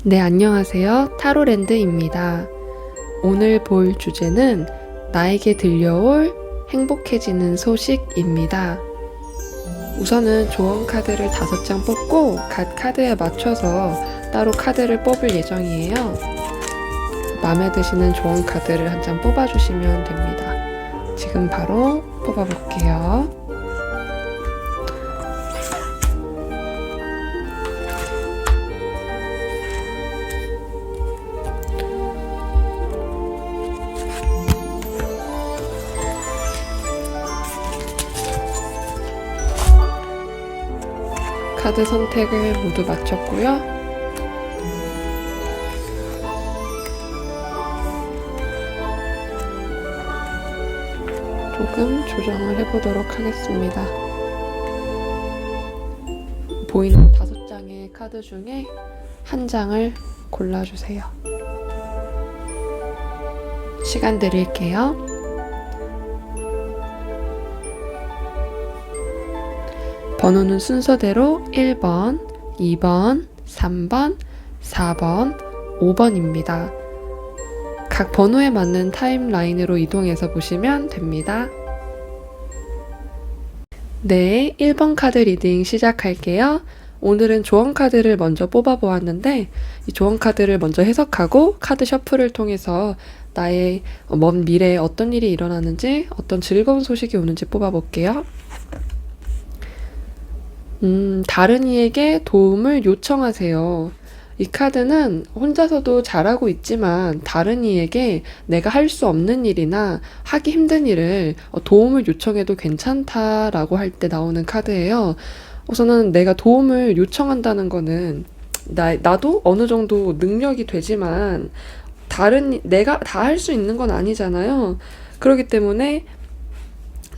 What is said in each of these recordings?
네, 안녕하세요. 타로랜드입니다. 오늘 볼 주제는 나에게 들려올 행복해지는 소식입니다. 우선은 조언 카드를 5장 뽑고 각 카드에 맞춰서 따로 카드를 뽑을 예정이에요. 마음에 드시는 조언 카드를 한 장 뽑아주시면 됩니다. 지금 바로 뽑아볼게요. 카드 선택을 모두 마쳤고요. 조금 조정을 해보도록 하겠습니다. 보이는 5장의 카드 중에 한 장을 골라주세요. 시간 드릴게요. 번호는 순서대로 1번, 2번, 3번, 4번, 5번입니다. 각 번호에 맞는 타임라인으로 이동해서 보시면 됩니다. 네, 1번 카드 리딩 시작할게요. 오늘은 조언 카드를 먼저 뽑아보았는데 이 조언 카드를 먼저 해석하고 카드 셔플을 통해서 나의 먼 미래에 어떤 일이 일어나는지 어떤 즐거운 소식이 오는지 뽑아볼게요. 다른 이에게 도움을 요청하세요. 이 카드는 혼자서도 잘하고 있지만 다른 이에게 내가 할 수 없는 일이나 하기 힘든 일을 도움을 요청해도 괜찮다라고 할 때 나오는 카드예요. 우선은 내가 도움을 요청한다는 거는 나도 어느 정도 능력이 되지만 내가 다 할 수 있는 건 아니잖아요. 그렇기 때문에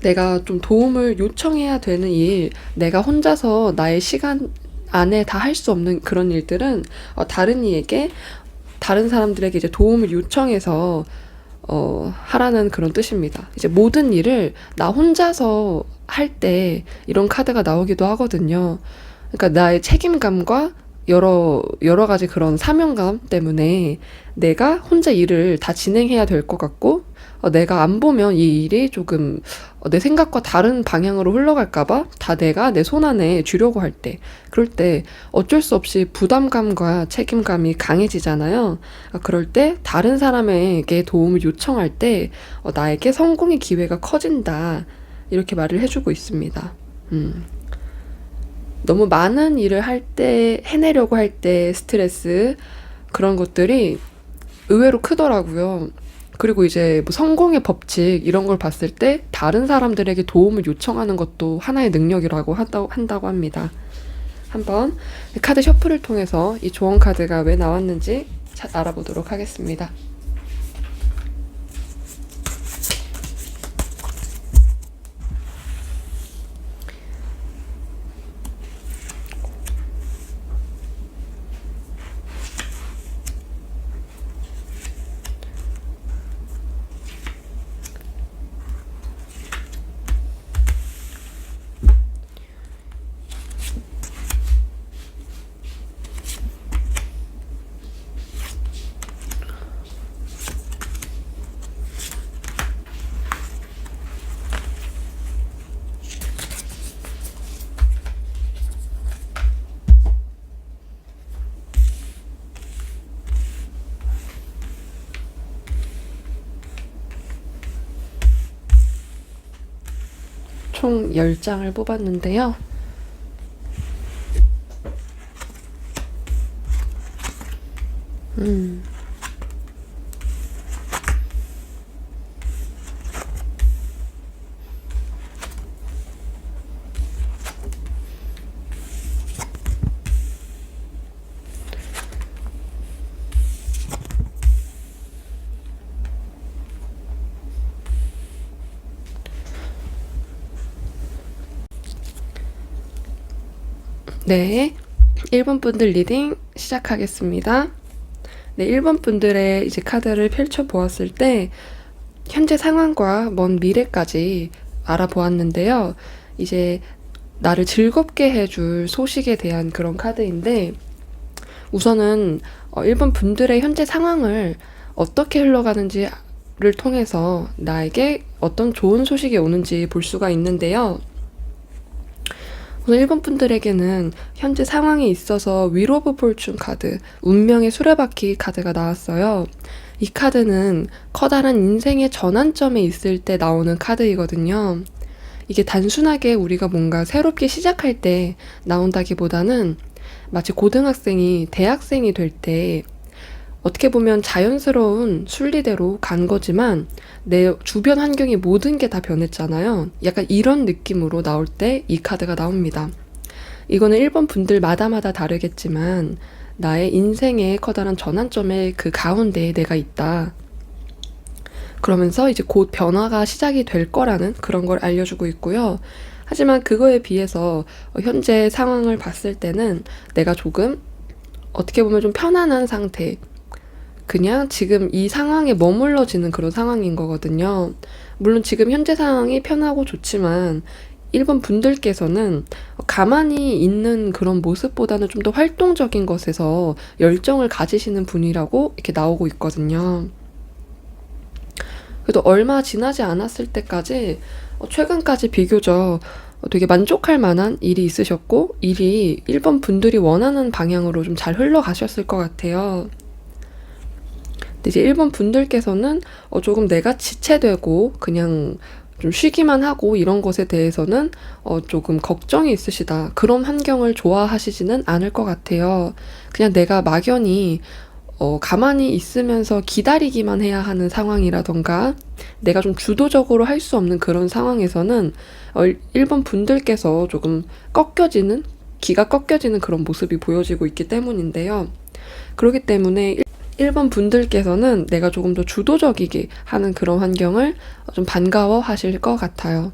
내가 좀 도움을 요청해야 되는 일, 내가 혼자서 나의 시간 안에 다 할 수 없는 그런 일들은 다른 사람들에게 이제 도움을 요청해서 하라는 그런 뜻입니다. 이제 모든 일을 나 혼자서 할 때 이런 카드가 나오기도 하거든요. 그러니까 나의 책임감과 여러 가지 그런 사명감 때문에 내가 혼자 일을 다 진행해야 될 것 같고, 내가 안 보면 이 일이 조금 내 생각과 다른 방향으로 흘러갈까봐 다 내가 내 손 안에 쥐려고 할 때, 그럴 때 어쩔 수 없이 부담감과 책임감이 강해지잖아요. 그럴 때 다른 사람에게 도움을 요청할 때 나에게 성공의 기회가 커진다, 이렇게 말을 해주고 있습니다. 너무 많은 일을 해내려고 할 때 스트레스, 그런 것들이 의외로 크더라고요. 그리고 이제 뭐 성공의 법칙 이런 걸 봤을 때 다른 사람들에게 도움을 요청하는 것도 하나의 능력이라고 한다고 합니다. 한번 카드 셔플을 통해서 이 조언 카드가 왜 나왔는지 알아보도록 하겠습니다. 총 10장을 뽑았는데요. 네, 1번 분들 리딩 시작하겠습니다. 네, 1번 분들의 이제 카드를 펼쳐 보았을 때 현재 상황과 먼 미래까지 알아보았는데요. 이제 나를 즐겁게 해줄 소식에 대한 그런 카드인데, 우선은 1번 분들의 현재 상황을 어떻게 흘러가는지를 통해서 나에게 어떤 좋은 소식이 오는지 볼 수가 있는데요. 우선 1번 분들에게는 현재 상황에 있어서 윌 오브 폴춘 카드, 운명의 수레바퀴 카드가 나왔어요. 이 카드는 커다란 인생의 전환점에 있을 때 나오는 카드이거든요. 이게 단순하게 우리가 뭔가 새롭게 시작할 때 나온다기보다는 마치 고등학생이 대학생이 될 때 어떻게 보면 자연스러운 순리대로 간 거지만 내 주변 환경이 모든 게 다 변했잖아요. 약간 이런 느낌으로 나올 때 이 카드가 나옵니다. 이거는 1번 분들마다마다 다르겠지만 나의 인생의 커다란 전환점의 그 가운데에 내가 있다. 그러면서 이제 곧 변화가 시작이 될 거라는 그런 걸 알려주고 있고요. 하지만 그거에 비해서 현재 상황을 봤을 때는 내가 조금 어떻게 보면 좀 편안한 상태, 그냥 지금 이 상황에 머물러지는 그런 상황인 거거든요. 물론 지금 현재 상황이 편하고 좋지만 1번 분들께서는 가만히 있는 그런 모습보다는 좀 더 활동적인 것에서 열정을 가지시는 분이라고 이렇게 나오고 있거든요. 그래도 얼마 지나지 않았을 때까지 최근까지 비교적 되게 만족할 만한 일이 있으셨고 일이 1번 분들이 원하는 방향으로 좀 잘 흘러가셨을 것 같아요. 근데 이제 1번 분들께서는 조금 내가 지체되고 그냥 좀 쉬기만 하고 이런 것에 대해서는 조금 걱정이 있으시다. 그런 환경을 좋아하시지는 않을 것 같아요. 그냥 내가 막연히 가만히 있으면서 기다리기만 해야 하는 상황이라던가 내가 좀 주도적으로 할 수 없는 그런 상황에서는 1번 분들께서 조금 꺾여지는, 기가 꺾여지는 그런 모습이 보여지고 있기 때문인데요. 그렇기 때문에 1번 분들께서는 내가 조금 더 주도적이게 하는 그런 환경을 좀 반가워 하실 것 같아요.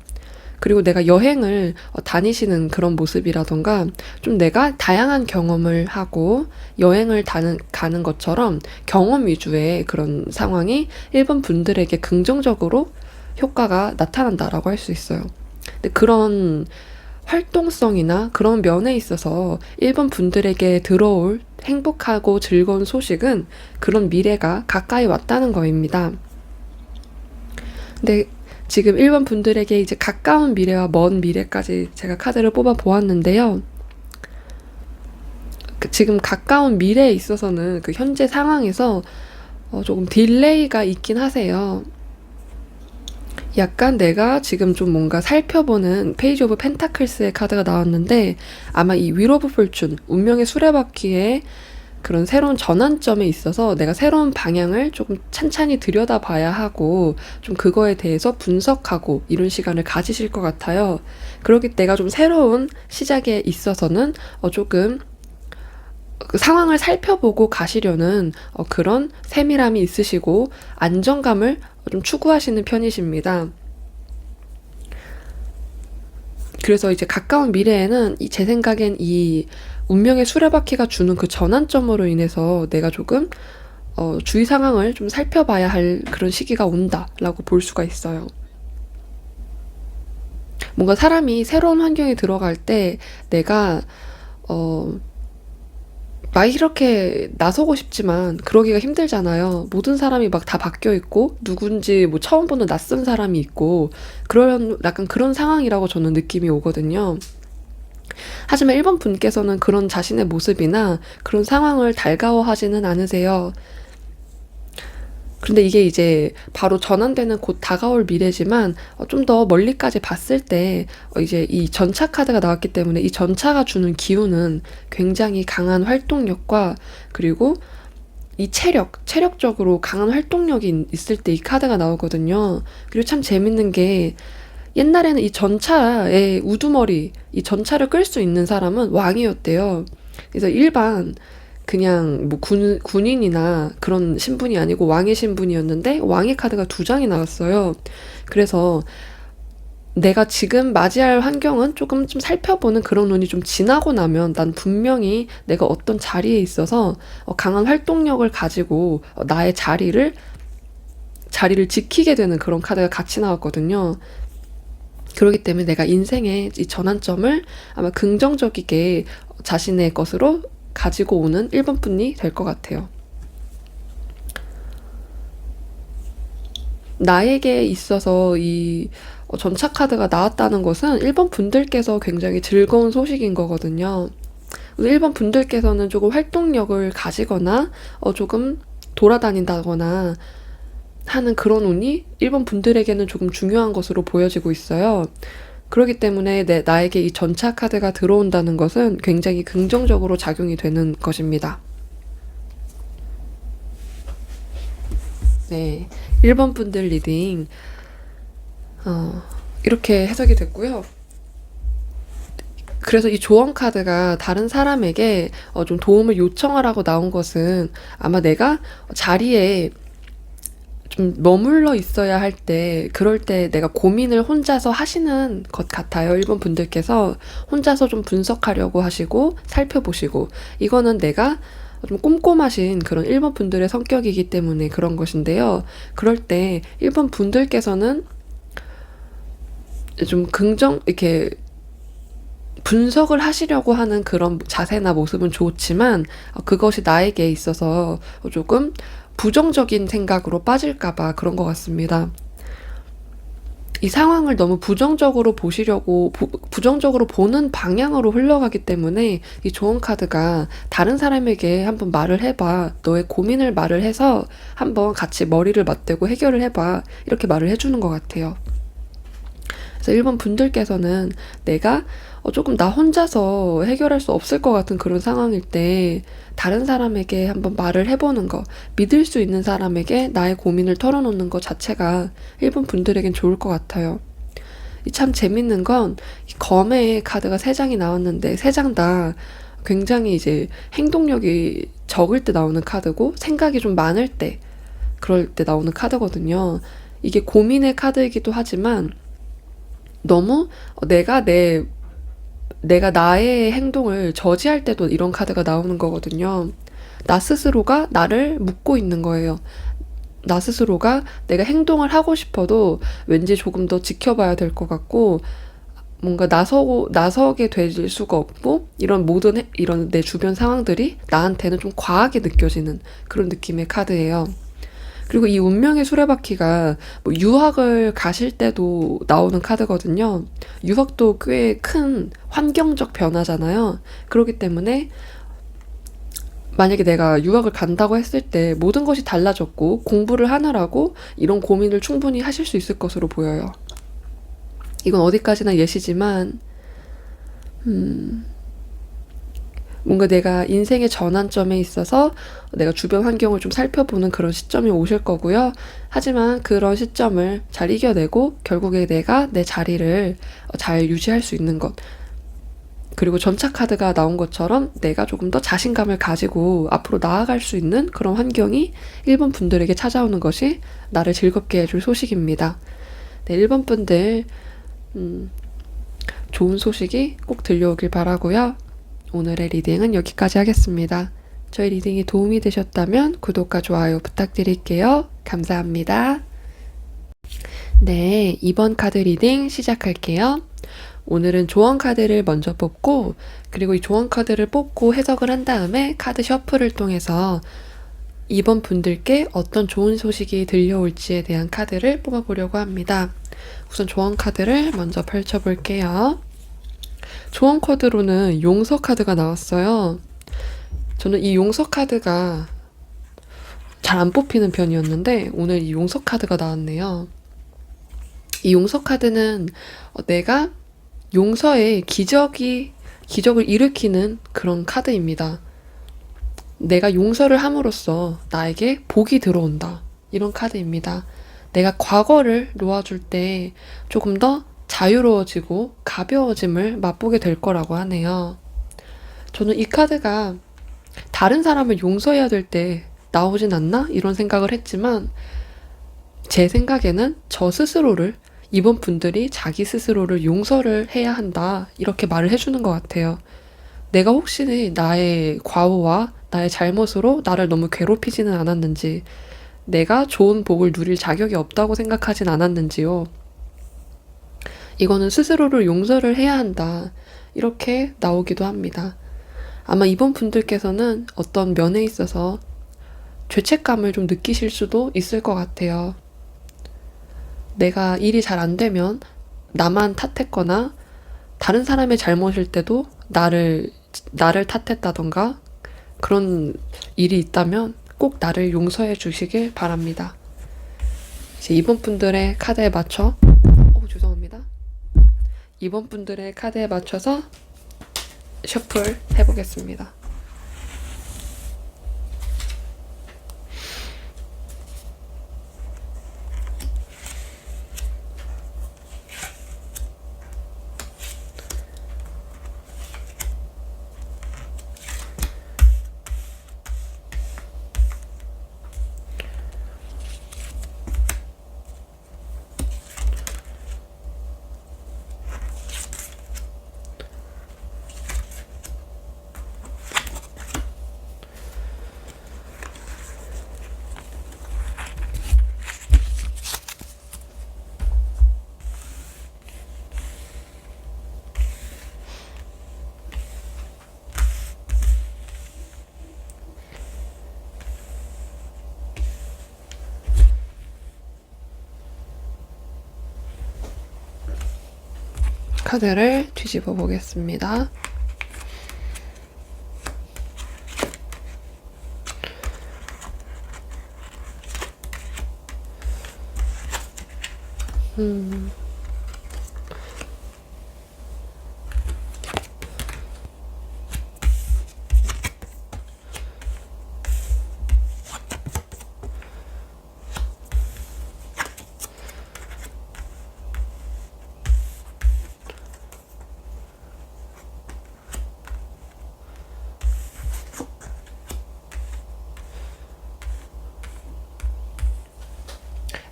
그리고 내가 여행을 다니시는 그런 모습이라던가 좀 내가 다양한 경험을 하고 여행을 가는 것처럼 경험 위주의 그런 상황이 1번 분들에게 긍정적으로 효과가 나타난다라고 할 수 있어요. 근데 그런 활동성이나 그런 면에 있어서 1번 분들에게 들어올 행복하고 즐거운 소식은 그런 미래가 가까이 왔다는 거입니다. 근데 지금 1번 분들에게 이제 가까운 미래와 먼 미래까지 제가 카드를 뽑아 보았는데요. 지금 가까운 미래에 있어서는 그 현재 상황에서 조금 딜레이가 있긴 하세요. 약간 내가 지금 좀 뭔가 살펴보는 페이지 오브 펜타클스의 카드가 나왔는데 아마 이 윌 오브 폴춘, 운명의 수레바퀴의 그런 새로운 전환점에 있어서 내가 새로운 방향을 조금 찬찬히 들여다봐야 하고 좀 그거에 대해서 분석하고 이런 시간을 가지실 것 같아요. 그렇기 때문에 내가 좀 새로운 시작에 있어서는 조금 그 상황을 살펴보고 가시려는 그런 세밀함이 있으시고 안정감을 좀 추구하시는 편이십니다. 그래서 이제 가까운 미래에는 제 생각엔 이 운명의 수레바퀴가 주는 그 전환점으로 인해서 내가 조금 주위 상황을 좀 살펴봐야 할 그런 시기가 온다라고 볼 수가 있어요. 뭔가 사람이 새로운 환경에 들어갈 때 내가 막 이렇게 나서고 싶지만 그러기가 힘들잖아요. 모든 사람이 막 다 바뀌어 있고 누군지 뭐 처음 보는 낯선 사람이 있고 그런 약간 그런 상황이라고 저는 느낌이 오거든요. 하지만 1번 분께서는 그런 자신의 모습이나 그런 상황을 달가워하지는 않으세요. 그런데 이게 이제 바로 전환되는 곧 다가올 미래지만 좀 더 멀리까지 봤을 때 이제 이 전차 카드가 나왔기 때문에 이 전차가 주는 기운은 굉장히 강한 활동력과 그리고 이 체력적으로 강한 활동력이 있을 때 이 카드가 나오거든요. 그리고 참 재밌는 게 옛날에는 이 전차의 우두머리, 이 전차를 끌 수 있는 사람은 왕이었대요. 그래서 일반 그냥 뭐 군인이나 그런 신분이 아니고 왕의 신분이었는데 왕의 카드가 2장이 나왔어요. 그래서 내가 지금 맞이할 환경은 조금 좀 살펴보는 그런 눈이 좀 지나고 나면 난 분명히 내가 어떤 자리에 있어서 강한 활동력을 가지고 나의 자리를 지키게 되는 그런 카드가 같이 나왔거든요. 그렇기 때문에 내가 인생의 이 전환점을 아마 긍정적이게 자신의 것으로 가지고 오는 1번 분이 될 것 같아요. 나에게 있어서 이 전차 카드가 나왔다는 것은 1번 분들께서 굉장히 즐거운 소식인 거거든요. 1번 분들께서는 조금 활동력을 가지거나 조금 돌아다닌다거나 하는 그런 운이 1번 분들에게는 조금 중요한 것으로 보여지고 있어요. 그렇기 때문에 나에게 이 전차 카드가 들어온다는 것은 굉장히 긍정적으로 작용이 되는 것입니다. 네, 1번 분들 리딩 이렇게 해석이 됐고요. 그래서 이 조언 카드가 다른 사람에게 좀 도움을 요청하라고 나온 것은 아마 내가 자리에 좀 머물러 있어야 할 때, 그럴 때 내가 고민을 혼자서 하시는 것 같아요. 1번 분들께서 혼자서 좀 분석하려고 하시고 살펴보시고, 이거는 내가 좀 꼼꼼하신 그런 1번 분들의 성격이기 때문에 그런 것인데요. 그럴 때 1번 분들께서는 좀 이렇게 분석을 하시려고 하는 그런 자세나 모습은 좋지만 그것이 나에게 있어서 조금 부정적인 생각으로 빠질까봐 그런 것 같습니다. 이 상황을 너무 부정적으로 보시려고 부정적으로 보는 방향으로 흘러가기 때문에 이 조언 카드가 다른 사람에게 한번 말을 해봐, 너의 고민을 말을 해서 한번 같이 머리를 맞대고 해결을 해봐, 이렇게 말을 해주는 것 같아요. 그래서 1번 분들께서는 내가 조금 나 혼자서 해결할 수 없을 것 같은 그런 상황일 때 다른 사람에게 한번 말을 해보는 거, 믿을 수 있는 사람에게 나의 고민을 털어놓는 것 자체가 1번 분들에겐 좋을 것 같아요. 참 재밌는 건 검의 카드가 3장이 나왔는데 3장 다 굉장히 이제 행동력이 적을 때 나오는 카드고 생각이 좀 많을 때, 그럴 때 나오는 카드거든요. 이게 고민의 카드이기도 하지만 너무 내가 나의 행동을 저지할 때도 이런 카드가 나오는 거거든요. 나 스스로가 나를 묶고 있는 거예요. 나 스스로가 내가 행동을 하고 싶어도 왠지 조금 더 지켜봐야 될 것 같고, 뭔가 나서게 될 수가 없고, 이런 내 주변 상황들이 나한테는 좀 과하게 느껴지는 그런 느낌의 카드예요. 그리고 이 운명의 수레바퀴가 유학을 가실 때도 나오는 카드거든요. 유학도 꽤 큰 환경적 변화잖아요. 그렇기 때문에 만약에 내가 유학을 간다고 했을 때 모든 것이 달라졌고 공부를 하느라고 이런 고민을 충분히 하실 수 있을 것으로 보여요. 이건 어디까지나 예시지만 뭔가 내가 인생의 전환점에 있어서 내가 주변 환경을 좀 살펴보는 그런 시점이 오실 거고요. 하지만 그런 시점을 잘 이겨내고 결국에 내가 내 자리를 잘 유지할 수 있는 것, 그리고 전차 카드가 나온 것처럼 내가 조금 더 자신감을 가지고 앞으로 나아갈 수 있는 그런 환경이 1번 분들에게 찾아오는 것이 나를 즐겁게 해줄 소식입니다. 네, 1번 분들 좋은 소식이 꼭 들려오길 바라고요. 오늘의 리딩은 여기까지 하겠습니다. 저희 리딩이 도움이 되셨다면 구독과 좋아요 부탁드릴게요. 감사합니다. 네, 이번 카드 리딩 시작할게요. 오늘은 조언 카드를 먼저 뽑고, 그리고 이 조언 카드를 뽑고 해석을 한 다음에 카드 셔플을 통해서 이번 분들께 어떤 좋은 소식이 들려올지에 대한 카드를 뽑아보려고 합니다. 우선 조언 카드를 먼저 펼쳐볼게요. 조언 카드로는 용서 카드가 나왔어요. 저는 이 용서 카드가 잘 안 뽑히는 편이었는데 오늘 이 용서 카드가 나왔네요. 이 용서 카드는 내가 용서의 기적을 일으키는 그런 카드입니다. 내가 용서를 함으로써 나에게 복이 들어온다, 이런 카드입니다. 내가 과거를 놓아줄 때 조금 더 자유로워지고 가벼워짐을 맛보게 될 거라고 하네요. 저는 이 카드가 다른 사람을 용서해야 될 때 나오진 않나? 이런 생각을 했지만 제 생각에는 저 스스로를, 이번 분들이 자기 스스로를 용서를 해야 한다, 이렇게 말을 해주는 것 같아요. 내가 혹시 나의 과오와 나의 잘못으로 나를 너무 괴롭히지는 않았는지, 내가 좋은 복을 누릴 자격이 없다고 생각하진 않았는지요. 이거는 스스로를 용서를 해야 한다, 이렇게 나오기도 합니다. 아마 이번 분들께서는 어떤 면에 있어서 죄책감을 좀 느끼실 수도 있을 것 같아요. 내가 일이 잘 안 되면 나만 탓했거나 다른 사람의 잘못일 때도 나를 탓했다던가 그런 일이 있다면 꼭 나를 용서해 주시길 바랍니다. 이제 이번 분들의 카드에 맞춰 죄송합니다. 이번 분들의 카드에 맞춰서 셔플 해보겠습니다. 카드를 뒤집어 보겠습니다.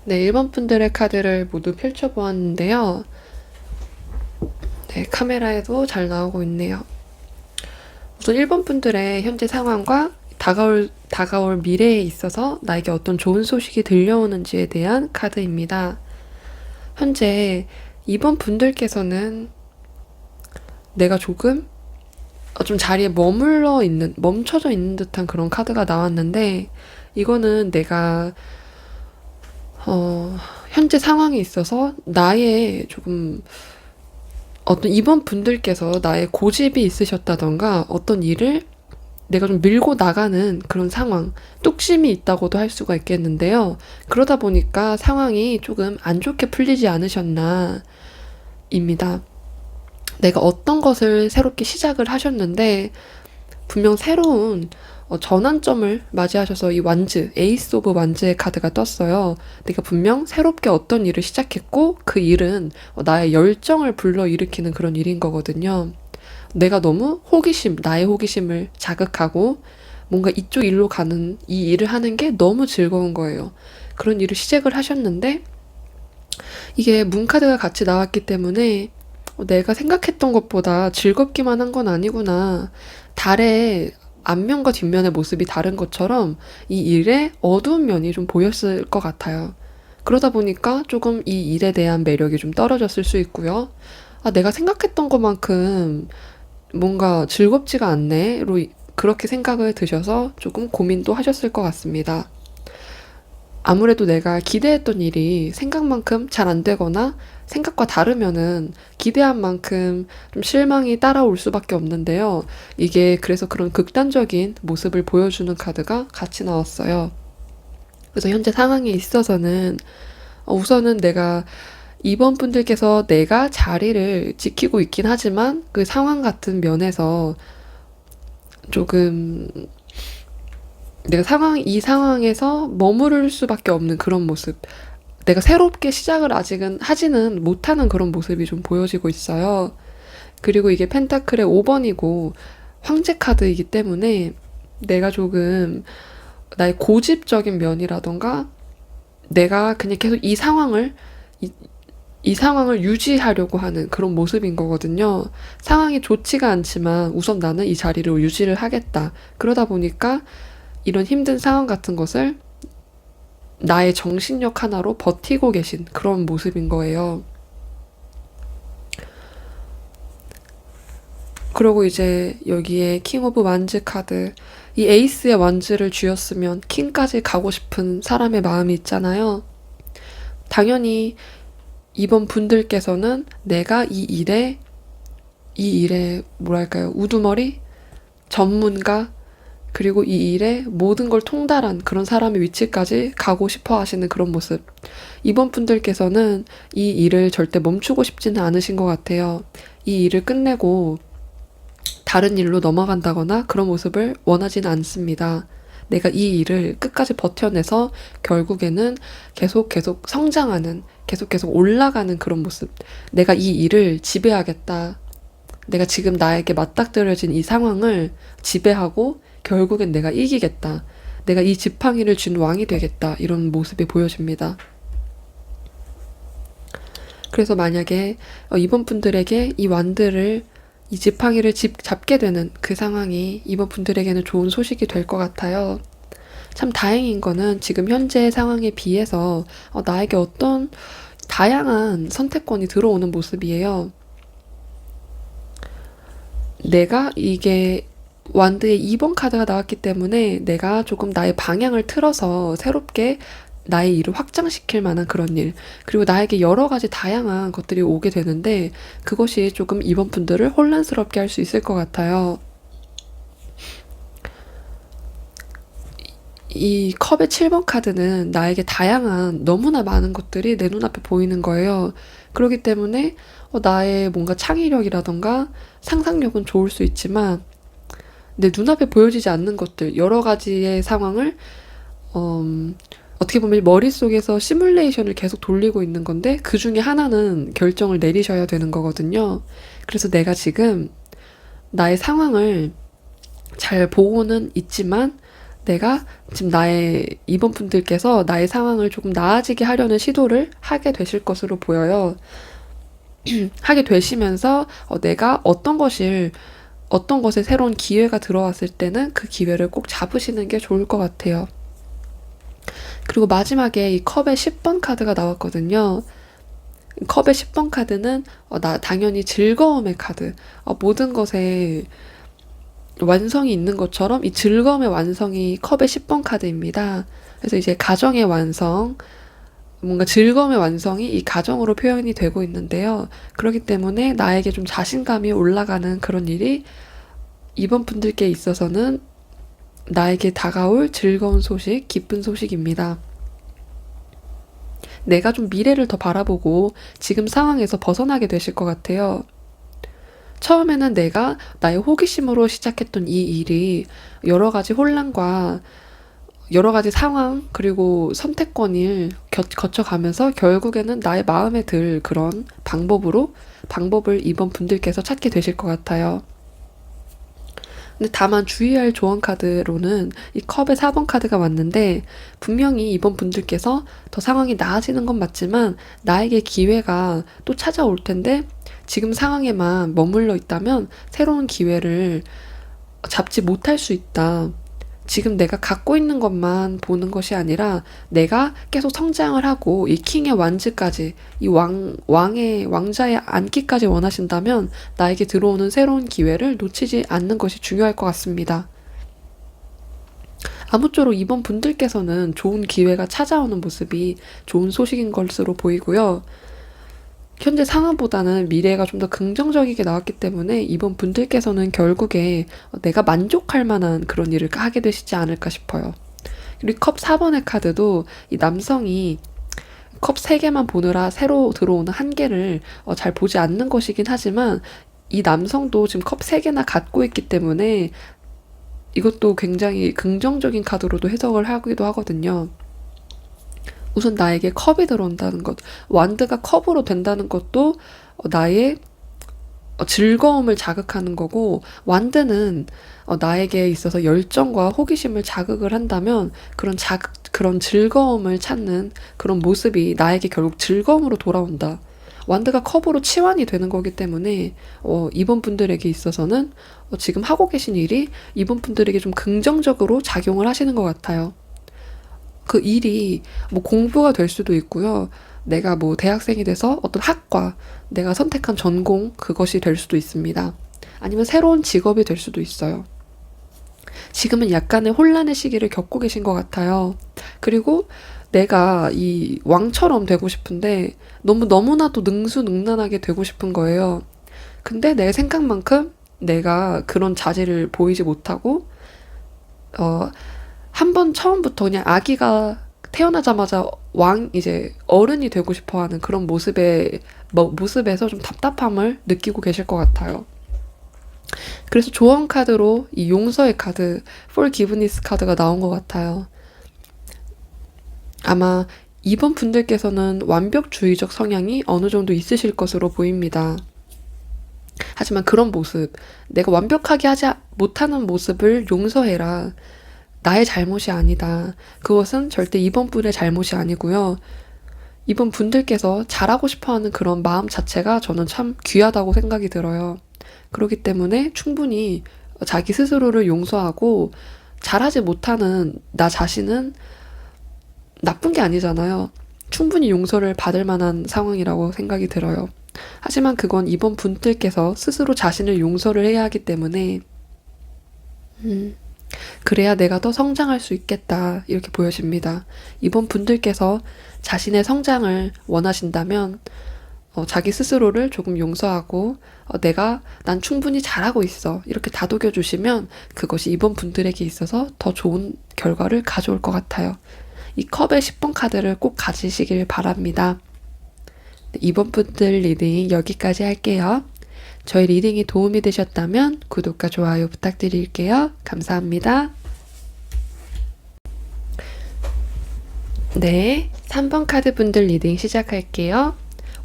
네, 1번 분들의 카드를 모두 펼쳐보았는데요. 네, 카메라에도 잘 나오고 있네요. 우선 1번 분들의 현재 상황과 다가올 미래에 있어서 나에게 어떤 좋은 소식이 들려오는지에 대한 카드입니다. 현재 2번 분들께서는 내가 조금 좀 자리에 멈춰져 있는 듯한 그런 카드가 나왔는데, 이거는 내가 현재 상황에 있어서 나의 조금 이번 분들께서 나의 고집이 있으셨다던가 어떤 일을 내가 좀 밀고 나가는 그런 상황, 뚝심이 있다고도 할 수가 있겠는데요. 그러다 보니까 상황이 조금 안 좋게 풀리지 않으셨나 입니다. 내가 어떤 것을 새롭게 시작을 하셨는데 분명 새로운 전환점을 맞이하셔서 이 완즈, 에이스 오브 완즈의 카드가 떴어요. 내가 분명 새롭게 어떤 일을 시작했고 그 일은 나의 열정을 불러일으키는 그런 일인 거거든요. 내가 너무 나의 호기심을 자극하고 뭔가 이쪽 일로 가는 이 일을 하는 게 너무 즐거운 거예요. 그런 일을 시작을 하셨는데 이게 문카드가 같이 나왔기 때문에 내가 생각했던 것보다 즐겁기만 한 건 아니구나. 달의 앞면과 뒷면의 모습이 다른 것처럼 이 일의 어두운 면이 좀 보였을 것 같아요. 그러다 보니까 조금 이 일에 대한 매력이 좀 떨어졌을 수 있고요. 내가 생각했던 것만큼 뭔가 즐겁지가 않네로 그렇게 생각을 드셔서 조금 고민도 하셨을 것 같습니다. 아무래도 내가 기대했던 일이 생각만큼 잘 안 되거나 생각과 다르면은 기대한 만큼 좀 실망이 따라올 수밖에 없는데요. 이게 그래서 그런 극단적인 모습을 보여주는 카드가 같이 나왔어요. 그래서 현재 상황에 있어서는 우선은 이번 분들께서 내가 자리를 지키고 있긴 하지만 그 상황 같은 면에서 조금 이 상황에서 머무를 수밖에 없는 그런 모습. 내가 새롭게 시작을 아직은 하지는 못하는 그런 모습이 좀 보여지고 있어요. 그리고 이게 펜타클의 5번이고 황제 카드이기 때문에 내가 조금 나의 고집적인 면이라던가 내가 그냥 계속 이 상황을 유지하려고 하는 그런 모습인 거거든요. 상황이 좋지가 않지만 우선 나는 이 자리를 유지를 하겠다. 그러다 보니까 이런 힘든 상황 같은 것을 나의 정신력 하나로 버티고 계신 그런 모습인 거예요. 그리고 이제 여기에 킹 오브 완즈 카드, 이 에이스의 완즈를 쥐었으면 킹까지 가고 싶은 사람의 마음이 있잖아요. 당연히 이번 분들께서는 내가 이 일에 뭐랄까요, 우두머리? 전문가? 그리고 이 일에 모든 걸 통달한 그런 사람의 위치까지 가고 싶어 하시는 그런 모습. 이번 분들께서는 이 일을 절대 멈추고 싶지는 않으신 것 같아요. 이 일을 끝내고 다른 일로 넘어간다거나 그런 모습을 원하지는 않습니다. 내가 이 일을 끝까지 버텨내서 결국에는 계속 성장하는, 계속 올라가는 그런 모습. 내가 이 일을 지배하겠다. 내가 지금 나에게 맞닥뜨려진 이 상황을 지배하고 결국엔 내가 이기겠다. 내가 이 지팡이를 쥔 왕이 되겠다. 이런 모습이 보여집니다. 그래서 만약에 이번 분들에게 이 지팡이를 잡게 되는 그 상황이 이번 분들에게는 좋은 소식이 될 것 같아요. 참 다행인 거는 지금 현재 상황에 비해서 나에게 어떤 다양한 선택권이 들어오는 모습이에요. 내가 이게 완드의 2번 카드가 나왔기 때문에 내가 조금 나의 방향을 틀어서 새롭게 나의 일을 확장시킬 만한 그런 일, 그리고 나에게 여러 가지 다양한 것들이 오게 되는데 그것이 조금 이번 분들을 혼란스럽게 할 수 있을 것 같아요. 이 컵의 7번 카드는 나에게 다양한 너무나 많은 것들이 내 눈앞에 보이는 거예요. 그렇기 때문에 나의 뭔가 창의력이라던가 상상력은 좋을 수 있지만 내 눈앞에 보여지지 않는 것들, 여러 가지의 상황을 어떻게 보면 머릿속에서 시뮬레이션을 계속 돌리고 있는 건데 그 중에 하나는 결정을 내리셔야 되는 거거든요. 그래서 내가 지금 나의 상황을 잘 보고는 있지만 내가 지금 이번 분들께서 나의 상황을 조금 나아지게 하려는 시도를 하게 되실 것으로 보여요. 하게 되시면서 내가 어떤 것에 새로운 기회가 들어왔을 때는 그 기회를 꼭 잡으시는 게 좋을 것 같아요. 그리고 마지막에 이 컵의 10번 카드가 나왔거든요. 컵의 10번 카드는 당연히 즐거움의 카드. 모든 것에 완성이 있는 것처럼 이 즐거움의 완성이 컵의 10번 카드입니다. 그래서 이제 가정의 완성, 뭔가 즐거움의 완성이 이 가정으로 표현이 되고 있는데요. 그렇기 때문에 나에게 좀 자신감이 올라가는 그런 일이 이번 분들께 있어서는 나에게 다가올 즐거운 소식, 기쁜 소식입니다. 내가 좀 미래를 더 바라보고 지금 상황에서 벗어나게 되실 것 같아요. 처음에는 내가 나의 호기심으로 시작했던 이 일이 여러 가지 혼란과 여러 가지 상황 그리고 선택권을 거쳐가면서 결국에는 나의 마음에 들 그런 방법을 이번 분들께서 찾게 되실 것 같아요. 근데 다만 주의할 조언 카드로는 이 컵의 4번 카드가 왔는데 분명히 이번 분들께서 더 상황이 나아지는 건 맞지만 나에게 기회가 또 찾아올 텐데 지금 상황에만 머물러 있다면 새로운 기회를 잡지 못할 수 있다. 지금 내가 갖고 있는 것만 보는 것이 아니라 내가 계속 성장을 하고 이 킹의 완즈까지 이 왕자의 앉기까지 원하신다면 나에게 들어오는 새로운 기회를 놓치지 않는 것이 중요할 것 같습니다. 아무쪼록 이번 분들께서는 좋은 기회가 찾아오는 모습이 좋은 소식인 것으로 보이고요. 현재 상황보다는 미래가 좀 더 긍정적이게 나왔기 때문에 이번 분들께서는 결국에 내가 만족할 만한 그런 일을 하게 되시지 않을까 싶어요. 그리고 컵 4번의 카드도 이 남성이 컵 3개만 보느라 새로 들어오는 한 개를 잘 보지 않는 것이긴 하지만 이 남성도 지금 컵 3개나 갖고 있기 때문에 이것도 굉장히 긍정적인 카드로도 해석을 하기도 하거든요. 우선 나에게 컵이 들어온다는 것, 완드가 컵으로 된다는 것도 나의 즐거움을 자극하는 거고, 완드는 나에게 있어서 열정과 호기심을 자극을 한다면 그런 즐거움을 찾는 그런 모습이 나에게 결국 즐거움으로 돌아온다. 완드가 컵으로 치환이 되는 거기 때문에 이번 분들에게 있어서는 지금 하고 계신 일이 이번 분들에게 좀 긍정적으로 작용을 하시는 것 같아요. 그 일이 뭐 공부가 될 수도 있고요. 내가 뭐 대학생이 돼서 어떤 학과, 내가 선택한 전공, 그것이 될 수도 있습니다. 아니면 새로운 직업이 될 수도 있어요. 지금은 약간의 혼란의 시기를 겪고 계신 것 같아요. 그리고 내가 이 왕처럼 되고 싶은데 너무나도 능수능란하게 되고 싶은 거예요. 근데 내 생각만큼 내가 그런 자질을 보이지 못하고 어, 한 번 처음부터 그냥 아기가 태어나자마자 이제 어른이 되고 싶어 하는 그런 모습에서 좀 답답함을 느끼고 계실 것 같아요. 그래서 조언 카드로 이 용서의 카드, Forgiveness 카드가 나온 것 같아요. 아마 이번 분들께서는 완벽주의적 성향이 어느 정도 있으실 것으로 보입니다. 하지만 그런 모습, 내가 완벽하게 하지 못하는 모습을 용서해라. 나의 잘못이 아니다. 그것은 절대 이번 분의 잘못이 아니고요. 이번 분들께서 잘하고 싶어 하는 그런 마음 자체가 저는 참 귀하다고 생각이 들어요. 그렇기 때문에 충분히 자기 스스로를 용서하고 잘하지 못하는 나 자신은 나쁜 게 아니잖아요. 충분히 용서를 받을 만한 상황이라고 생각이 들어요. 하지만 그건 이번 분들께서 스스로 자신을 용서를 해야 하기 때문에 그래야 내가 더 성장할 수 있겠다 이렇게 보여집니다. 이번 분들께서 자신의 성장을 원하신다면 자기 스스로를 조금 용서하고 난 충분히 잘하고 있어 이렇게 다독여 주시면 그것이 이번 분들에게 있어서 더 좋은 결과를 가져올 것 같아요. 이 컵의 10번 카드를 꼭 가지시길 바랍니다. 이번 분들 리딩 여기까지 할게요. 저희 리딩이 도움이 되셨다면 구독과 좋아요 부탁드릴게요. 감사합니다. 네, 3번 카드 분들 리딩 시작할게요.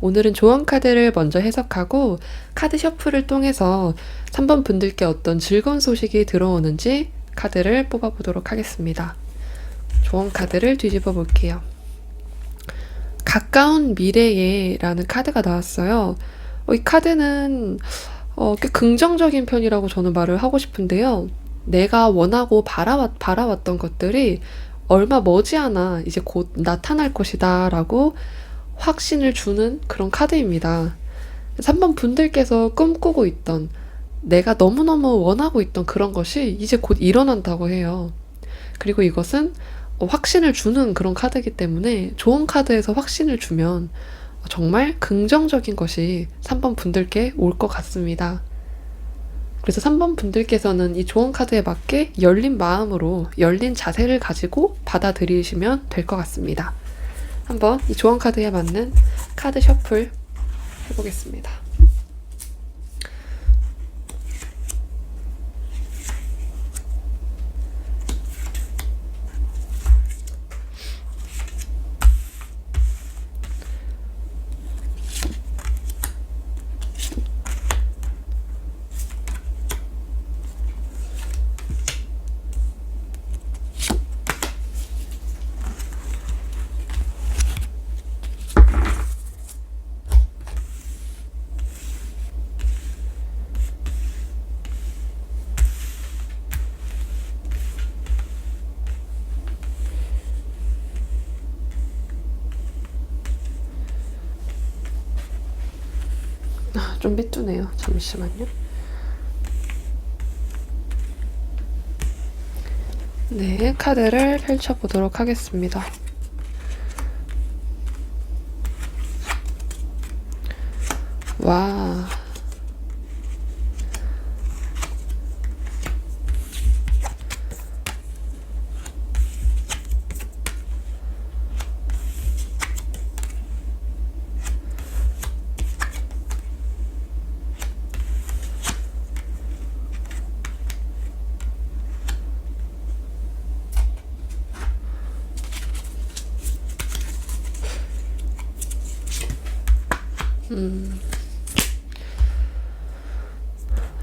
오늘은 조언 카드를 먼저 해석하고 카드 셔플을 통해서 3번 분들께 어떤 즐거운 소식이 들어오는지 카드를 뽑아보도록 하겠습니다. 조언 카드를 뒤집어 볼게요. 가까운 미래에 라는 카드가 나왔어요. 이 카드는 꽤 긍정적인 편이라고 저는 말을 하고 싶은데요. 내가 원하고 바라왔던 것들이 얼마 머지않아 이제 곧 나타날 것이다 라고 확신을 주는 그런 카드입니다. 3번 분들께서 꿈꾸고 있던 내가 너무너무 원하고 있던 그런 것이 이제 곧 일어난다고 해요. 그리고 이것은 확신을 주는 그런 카드이기 때문에 좋은 카드에서 확신을 주면 정말 긍정적인 것이 3번 분들께 올 것 같습니다. 그래서 3번 분들께서는 이 조언 카드에 맞게 열린 마음으로 열린 자세를 가지고 받아들이시면 될 것 같습니다. 한번 이 조언 카드에 맞는 카드 셔플 해보겠습니다. 좀 삐뚤네요. 잠시만요. 네, 카드를 펼쳐보도록 하겠습니다. 와.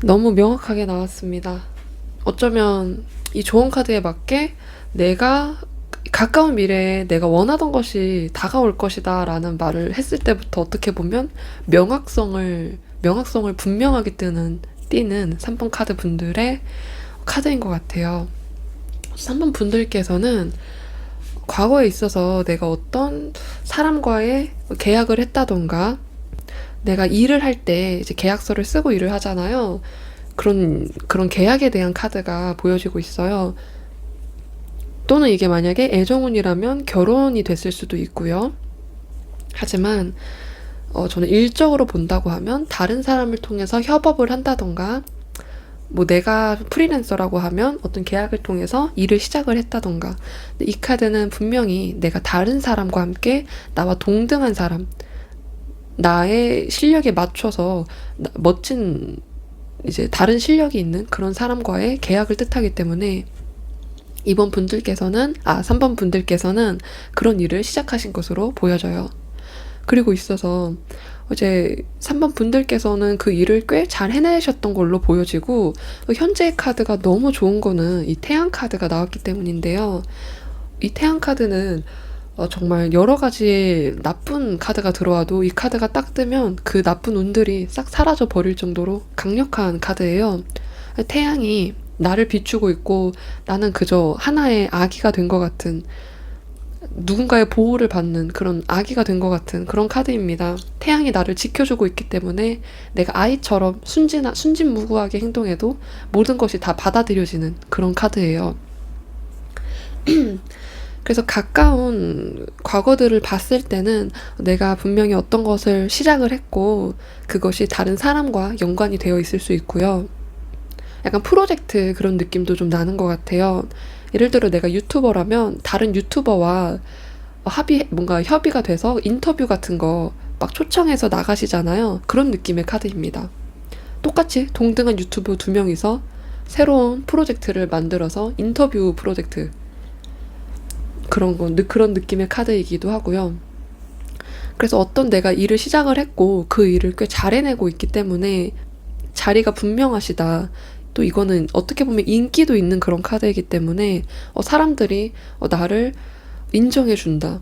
너무 명확하게 나왔습니다. 어쩌면 이 조언 카드에 맞게 내가 가까운 미래에 내가 원하던 것이 다가올 것이다 라는 말을 했을 때부터 어떻게 보면 명확성을 분명하게 띠는 3번 카드 분들의 카드인 것 같아요. 3번 분들께서는 과거에 있어서 내가 어떤 사람과의 계약을 했다던가 내가 일을 할 때 이제 계약서를 쓰고 일을 하잖아요. 그런 계약에 대한 카드가 보여지고 있어요. 또는 이게 만약에 애정운이라면 결혼이 됐을 수도 있고요. 하지만 저는 일적으로 본다고 하면 다른 사람을 통해서 협업을 한다던가, 뭐 내가 프리랜서라고 하면 어떤 계약을 통해서 일을 시작을 했다던가. 근데 이 카드는 분명히 내가 다른 사람과 함께 나와 동등한 사람, 나의 실력에 맞춰서 멋진 이제 다른 실력이 있는 그런 사람과의 계약을 뜻하기 때문에 3번 분들께서는 그런 일을 시작하신 것으로 보여져요. 그리고 있어서 이제 3번 분들께서는 그 일을 꽤 잘 해내셨던 걸로 보여지고, 현재의 카드가 너무 좋은 거는 이 태양 카드가 나왔기 때문인데요. 이 태양 카드는 정말 여러 가지의 나쁜 카드가 들어와도 이 카드가 딱 뜨면 그 나쁜 운들이 싹 사라져 버릴 정도로 강력한 카드예요. 태양이 나를 비추고 있고 나는 그저 하나의 아기가 된 것 같은, 누군가의 보호를 받는 그런 아기가 된 것 같은 그런 카드입니다. 태양이 나를 지켜주고 있기 때문에 내가 아이처럼 순진무구하게 행동해도 모든 것이 다 받아들여지는 그런 카드예요. 그래서 가까운 과거들을 봤을 때는 내가 분명히 어떤 것을 시작을 했고 그것이 다른 사람과 연관이 되어 있을 수 있고요. 약간 프로젝트 그런 느낌도 좀 나는 것 같아요. 예를 들어 내가 유튜버라면 다른 유튜버와 뭔가 협의가 돼서 인터뷰 같은 거 막 초청해서 나가시잖아요. 그런 느낌의 카드입니다. 똑같이 동등한 유튜브 2명이서 새로운 프로젝트를 만들어서 인터뷰 프로젝트, 그런 느낌의 카드이기도 하고요. 그래서 어떤 내가 일을 시작을 했고 그 일을 꽤 잘 해내고 있기 때문에 자리가 분명하시다. 또 이거는 어떻게 보면 인기도 있는 그런 카드이기 때문에 사람들이 나를 인정해준다.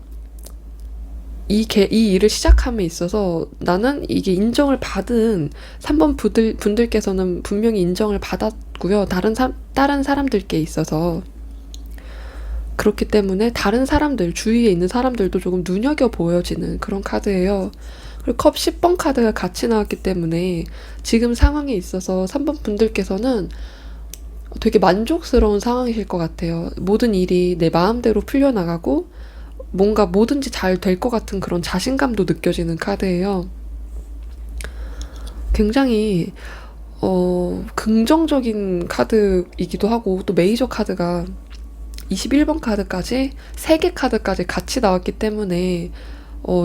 이 일을 시작함에 있어서 나는 이게 인정을 받은 3번 분들께서는 분명히 인정을 받았고요. 다른 사람들께 있어서. 그렇기 때문에 다른 사람들, 주위에 있는 사람들도 조금 눈여겨 보여지는 그런 카드예요. 그리고 컵 10번 카드가 같이 나왔기 때문에 지금 상황에 있어서 3번 분들께서는 되게 만족스러운 상황이실 것 같아요. 모든 일이 내 마음대로 풀려나가고 뭔가 뭐든지 잘 될 것 같은 그런 자신감도 느껴지는 카드예요. 굉장히 긍정적인 카드이기도 하고, 또 메이저 카드가 21번 카드까지 3개 카드까지 같이 나왔기 때문에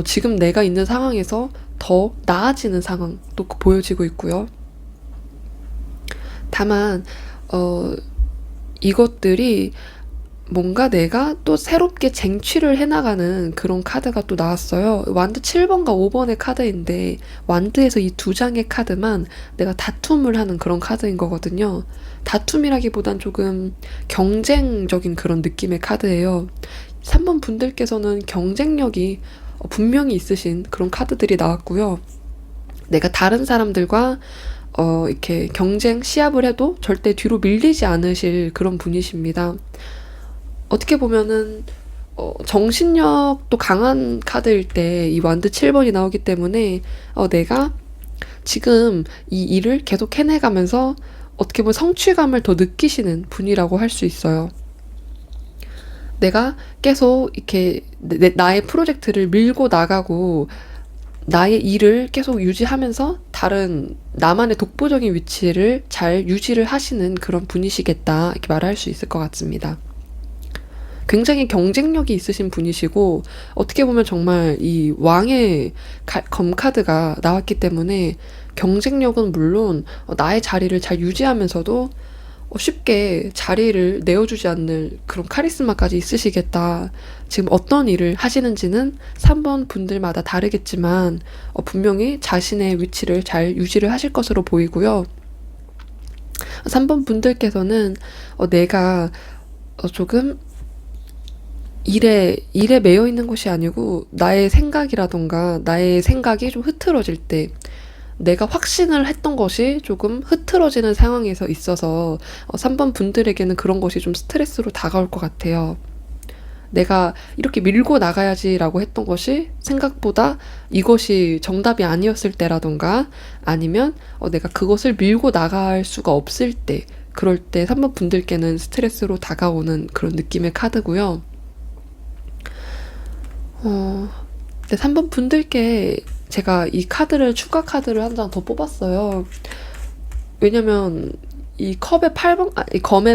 지금 내가 있는 상황에서 더 나아지는 상황도 보여지고 있고요. 다만 이것들이 뭔가 내가 또 새롭게 쟁취를 해나가는 그런 카드가 또 나왔어요. 완드 7번과 5번의 카드인데 완드에서 이 2장의 카드만 내가 다툼을 하는 그런 카드인 거거든요. 다툼이라기보단 조금 경쟁적인 그런 느낌의 카드예요. 3번 분들께서는 경쟁력이 분명히 있으신 그런 카드들이 나왔고요. 내가 다른 사람들과 이렇게 경쟁 시합을 해도 절대 뒤로 밀리지 않으실 그런 분이십니다. 어떻게 보면은 정신력도 강한 카드일 때 이 완드 7번이 나오기 때문에 내가 지금 이 일을 계속 해내가면서 어떻게 보면 성취감을 더 느끼시는 분이라고 할 수 있어요. 내가 계속 이렇게 나의 프로젝트를 밀고 나가고 나의 일을 계속 유지하면서 다른 나만의 독보적인 위치를 잘 유지를 하시는 그런 분이시겠다, 이렇게 말할 수 있을 것 같습니다. 굉장히 경쟁력이 있으신 분이시고, 어떻게 보면 정말 이 왕의 검카드가 나왔기 때문에 경쟁력은 물론 나의 자리를 잘 유지하면서도 쉽게 자리를 내어주지 않는 그런 카리스마까지 있으시겠다. 지금 어떤 일을 하시는지는 3번 분들마다 다르겠지만 분명히 자신의 위치를 잘 유지를 하실 것으로 보이고요. 3번 분들께서는 내가 조금 일에 매여 있는 것이 아니고 나의 생각이라던가 나의 생각이 좀 흐트러질 때, 내가 확신을 했던 것이 조금 흐트러지는 상황에서 있어서 3번 분들에게는 그런 것이 좀 스트레스로 다가올 것 같아요. 내가 이렇게 밀고 나가야지라고 했던 것이 생각보다 이것이 정답이 아니었을 때라던가 아니면 내가 그것을 밀고 나갈 수가 없을 때 그럴 때 3번 분들께는 스트레스로 다가오는 그런 느낌의 카드고요. 근데 3번 분들께 제가 이 카드를 추가 카드를 한 장 더 뽑았어요. 왜냐면 이 이 검의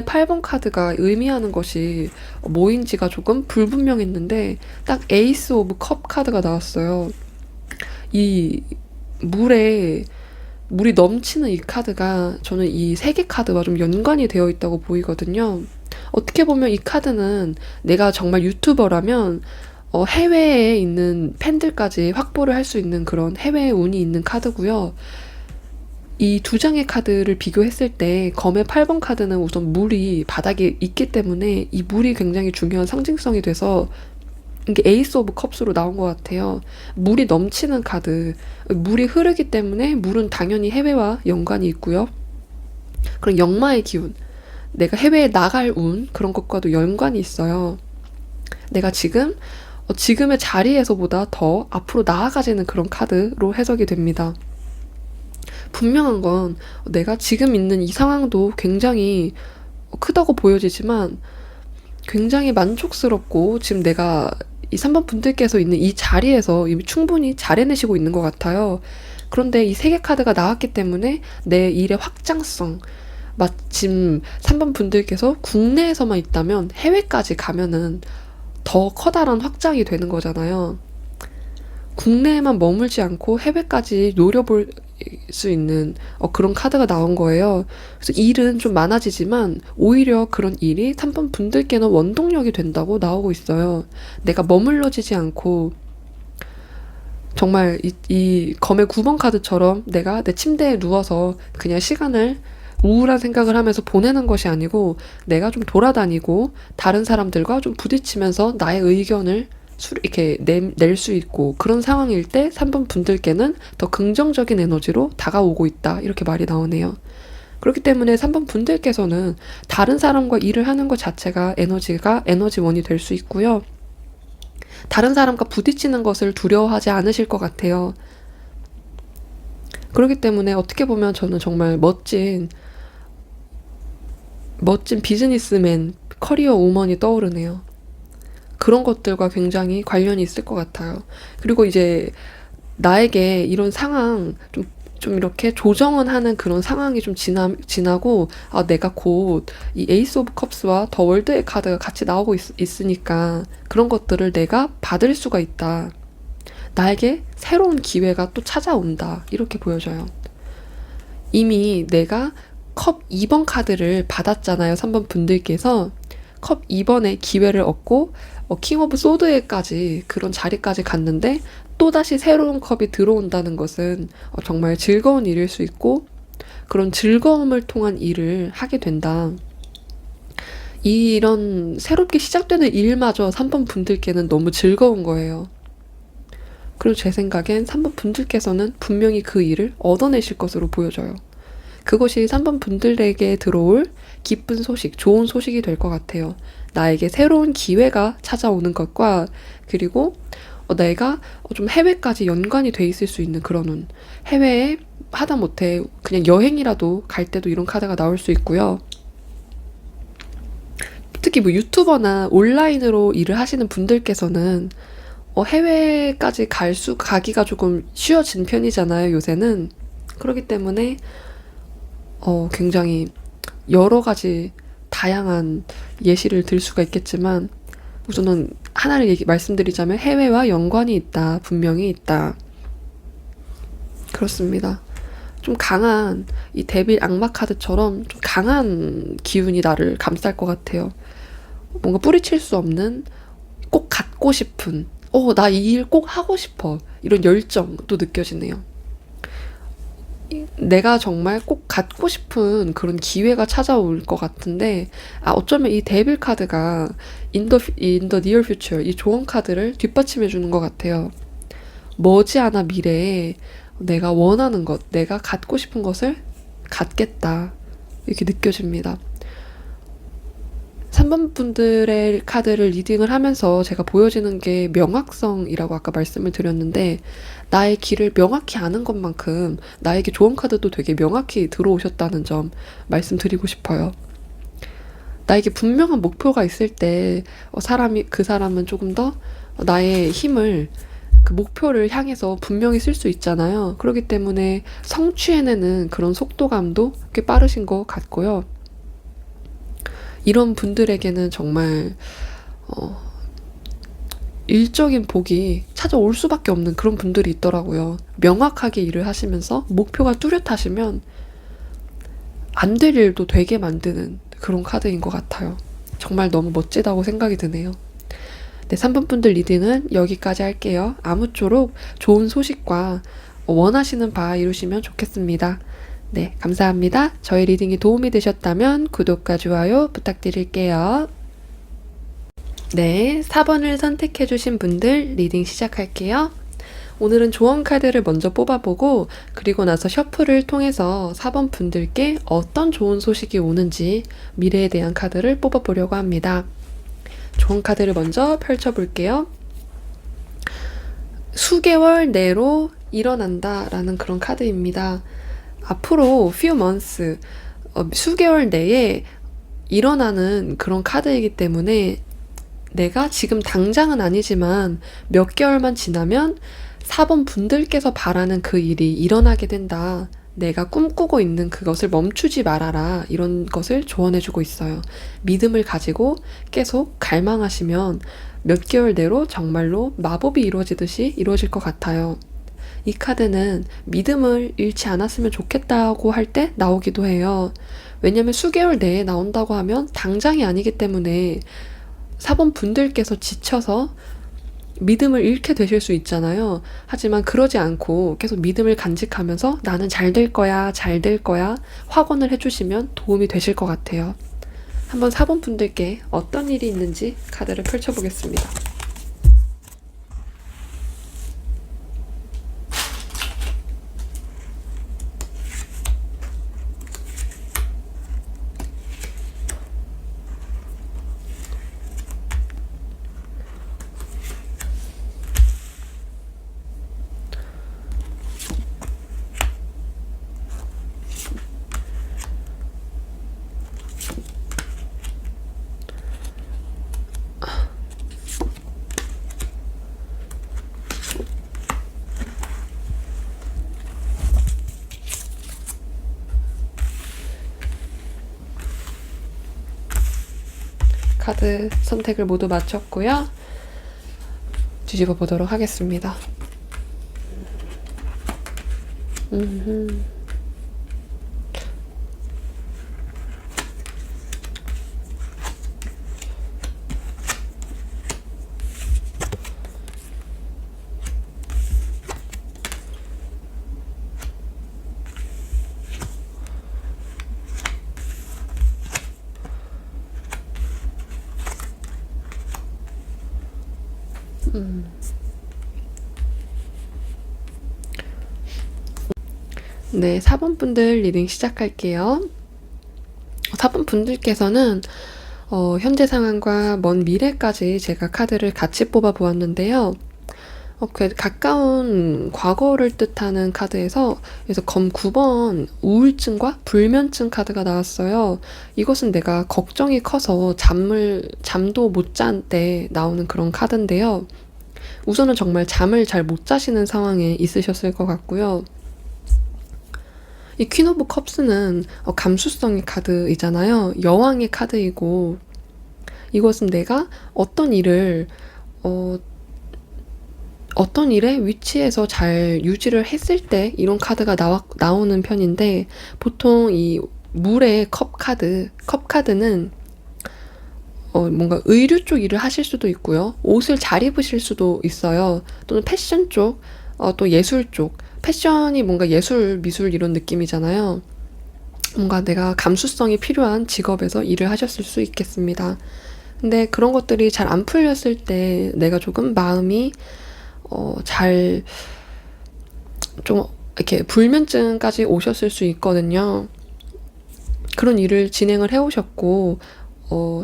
8번 카드가 의미하는 것이 뭐인지가 조금 불분명했는데 딱 에이스 오브 컵 카드가 나왔어요. 이 물이 넘치는 이 카드가 저는 이 세 개 카드와 좀 연관이 되어 있다고 보이거든요. 어떻게 보면 이 카드는 내가 정말 유튜버라면 해외에 있는 팬들까지 확보를 할 수 있는 그런 해외 운이 있는 카드고요. 이 두 장의 카드를 비교했을 때 검의 8번 카드는 우선 물이 바닥에 있기 때문에 이 물이 굉장히 중요한 상징성이 돼서 이게 에이스 오브 컵스로 나온 것 같아요. 물이 넘치는 카드. 물이 흐르기 때문에 물은 당연히 해외와 연관이 있고요. 그런 역마의 기운. 내가 해외에 나갈 운 그런 것과도 연관이 있어요. 내가 지금의 자리에서보다 더 앞으로 나아가지는 그런 카드로 해석이 됩니다. 분명한 건 내가 지금 있는 이 상황도 굉장히 크다고 보여지지만 굉장히 만족스럽고 지금 내가 이 3번 분들께서 있는 이 자리에서 이미 충분히 잘 해내시고 있는 것 같아요. 그런데 이 세 개 카드가 나왔기 때문에 내 일의 확장성, 마침 3번 분들께서 국내에서만 있다면 해외까지 가면은 더 커다란 확장이 되는 거잖아요. 국내에만 머물지 않고 해외까지 노려볼 수 있는 그런 카드가 나온 거예요. 그래서 일은 좀 많아지지만 오히려 그런 일이 3번 분들께는 원동력이 된다고 나오고 있어요. 내가 머물러지지 않고 정말 이 검의 9번 카드처럼 내가 내 침대에 누워서 그냥 시간을 우울한 생각을 하면서 보내는 것이 아니고 내가 좀 돌아다니고 다른 사람들과 좀 부딪히면서 나의 의견을 이렇게 낼 수 있고 그런 상황일 때 3번 분들께는 더 긍정적인 에너지로 다가오고 있다. 이렇게 말이 나오네요. 그렇기 때문에 3번 분들께서는 다른 사람과 일을 하는 것 자체가 에너지원이 될 수 있고요. 다른 사람과 부딪히는 것을 두려워하지 않으실 것 같아요. 그렇기 때문에 어떻게 보면 저는 정말 멋진 비즈니스맨, 커리어 우먼이 떠오르네요. 그런 것들과 굉장히 관련이 있을 것 같아요. 그리고 이제 나에게 이런 상황 좀 이렇게 조정은 하는 그런 상황이 좀 지나고 내가 곧 이 에이스 오브 컵스와 더 월드의 카드가 같이 나오고 있으니까 그런 것들을 내가 받을 수가 있다. 나에게 새로운 기회가 또 찾아온다. 이렇게 보여져요. 이미 내가 컵 2번 카드를 받았잖아요. 3번 분들께서 컵 2번의 기회를 얻고 킹 오브 소드에까지 그런 자리까지 갔는데 또다시 새로운 컵이 들어온다는 것은 정말 즐거운 일일 수 있고 그런 즐거움을 통한 일을 하게 된다. 이런 새롭게 시작되는 일마저 3번 분들께는 너무 즐거운 거예요. 그리고 제 생각엔 3번 분들께서는 분명히 그 일을 얻어내실 것으로 보여져요. 그것이 3번 분들에게 들어올 기쁜 소식, 좋은 소식이 될 것 같아요. 나에게 새로운 기회가 찾아오는 것과 그리고 내가 좀 해외까지 연관이 돼 있을 수 있는 그런 운. 해외에 하다못해 그냥 여행이라도 갈 때도 이런 카드가 나올 수 있고요. 특히 뭐 유튜버나 온라인으로 일을 하시는 분들께서는 해외까지 가기가 조금 쉬워진 편이잖아요, 요새는. 그렇기 때문에 굉장히 여러 가지 다양한 예시를 들 수가 있겠지만 우선은 하나를 말씀드리자면 해외와 연관이 있다. 분명히 있다. 그렇습니다. 좀 강한 이 데빌 악마 카드처럼 좀 강한 기운이 나를 감쌀 것 같아요. 뭔가 뿌리칠 수 없는 꼭 갖고 싶은 나 이 일 꼭 하고 싶어. 이런 열정도 느껴지네요. 내가 정말 꼭 갖고 싶은 그런 기회가 찾아올 것 같은데 어쩌면 이 데빌 카드가 in the near future 이 조언 카드를 뒷받침해 주는 것 같아요. 머지않아 미래에 내가 원하는 것, 내가 갖고 싶은 것을 갖겠다. 이렇게 느껴집니다. 3번 분들의 카드를 리딩을 하면서 제가 보여지는 게 명확성이라고 아까 말씀을 드렸는데, 나의 길을 명확히 아는 것만큼 나에게 좋은 카드도 되게 명확히 들어오셨다는 점 말씀드리고 싶어요. 나에게 분명한 목표가 있을 때 그 사람은 조금 더 나의 힘을 그 목표를 향해서 분명히 쓸 수 있잖아요. 그렇기 때문에 성취해내는 그런 속도감도 꽤 빠르신 것 같고요. 이런 분들에게는 정말 일적인 복이 찾아올 수밖에 없는 그런 분들이 있더라고요. 명확하게 일을 하시면서 목표가 뚜렷하시면 안 될 일도 되게 만드는 그런 카드인 것 같아요. 정말 너무 멋지다고 생각이 드네요. 네, 3번 분들 리딩은 여기까지 할게요. 아무쪼록 좋은 소식과 원하시는 바 이루시면 좋겠습니다. 네, 감사합니다. 저희 리딩이 도움이 되셨다면 구독과 좋아요 부탁드릴게요. 네, 4번을 선택해주신 분들 리딩 시작할게요. 오늘은 조언 카드를 먼저 뽑아보고 그리고 나서 셔플을 통해서 4번 분들께 어떤 좋은 소식이 오는지 미래에 대한 카드를 뽑아보려고 합니다. 조언 카드를 먼저 펼쳐볼게요. 수개월 내로 일어난다 라는 그런 카드입니다. 앞으로 few months, 수개월 내에 일어나는 그런 카드이기 때문에 내가 지금 당장은 아니지만 몇 개월만 지나면 4번 분들께서 바라는 그 일이 일어나게 된다. 내가 꿈꾸고 있는 그것을 멈추지 말아라. 이런 것을 조언해주고 있어요. 믿음을 가지고 계속 갈망하시면 몇 개월 내로 정말로 마법이 이루어지듯이 이루어질 것 같아요. 이 카드는 믿음을 잃지 않았으면 좋겠다고 할 때 나오기도 해요. 왜냐면 수개월 내에 나온다고 하면 당장이 아니기 때문에 4번 분들께서 지쳐서 믿음을 잃게 되실 수 있잖아요. 하지만 그러지 않고 계속 믿음을 간직하면서 나는 잘 될 거야, 잘 될 거야 확언을 해주시면 도움이 되실 것 같아요. 한번 4번 분들께 어떤 일이 있는지 카드를 펼쳐보겠습니다. 카드 선택을 모두 마쳤고요. 뒤집어 보도록 하겠습니다. 네, 4번 분들 리딩 시작할게요. 4번 분들께서는 현재 상황과 먼 미래까지 제가 카드를 같이 뽑아 보았는데요. 가까운 과거를 뜻하는 카드에서 그래서 검 9번 우울증과 불면증 카드가 나왔어요. 이것은 내가 걱정이 커서 잠도 못 잔 때 나오는 그런 카드인데요. 우선은 정말 잠을 잘 못 자시는 상황에 있으셨을 것 같고요. 이 퀸 오브 컵스는 감수성의 카드이잖아요. 여왕의 카드이고 이것은 내가 어떤 일의 위치에서 잘 유지를 했을 때 이런 카드가 나오는 편인데 보통 이 물의 컵 카드는 뭔가 의류 쪽 일을 하실 수도 있고요. 옷을 잘 입으실 수도 있어요. 또는 패션 쪽, 또 예술 쪽. 패션이 뭔가 예술, 미술 이런 느낌이잖아요. 뭔가 내가 감수성이 필요한 직업에서 일을 하셨을 수 있겠습니다. 근데 그런 것들이 잘 안 풀렸을 때 내가 조금 마음이 좀 이렇게 불면증까지 오셨을 수 있거든요. 그런 일을 진행을 해오셨고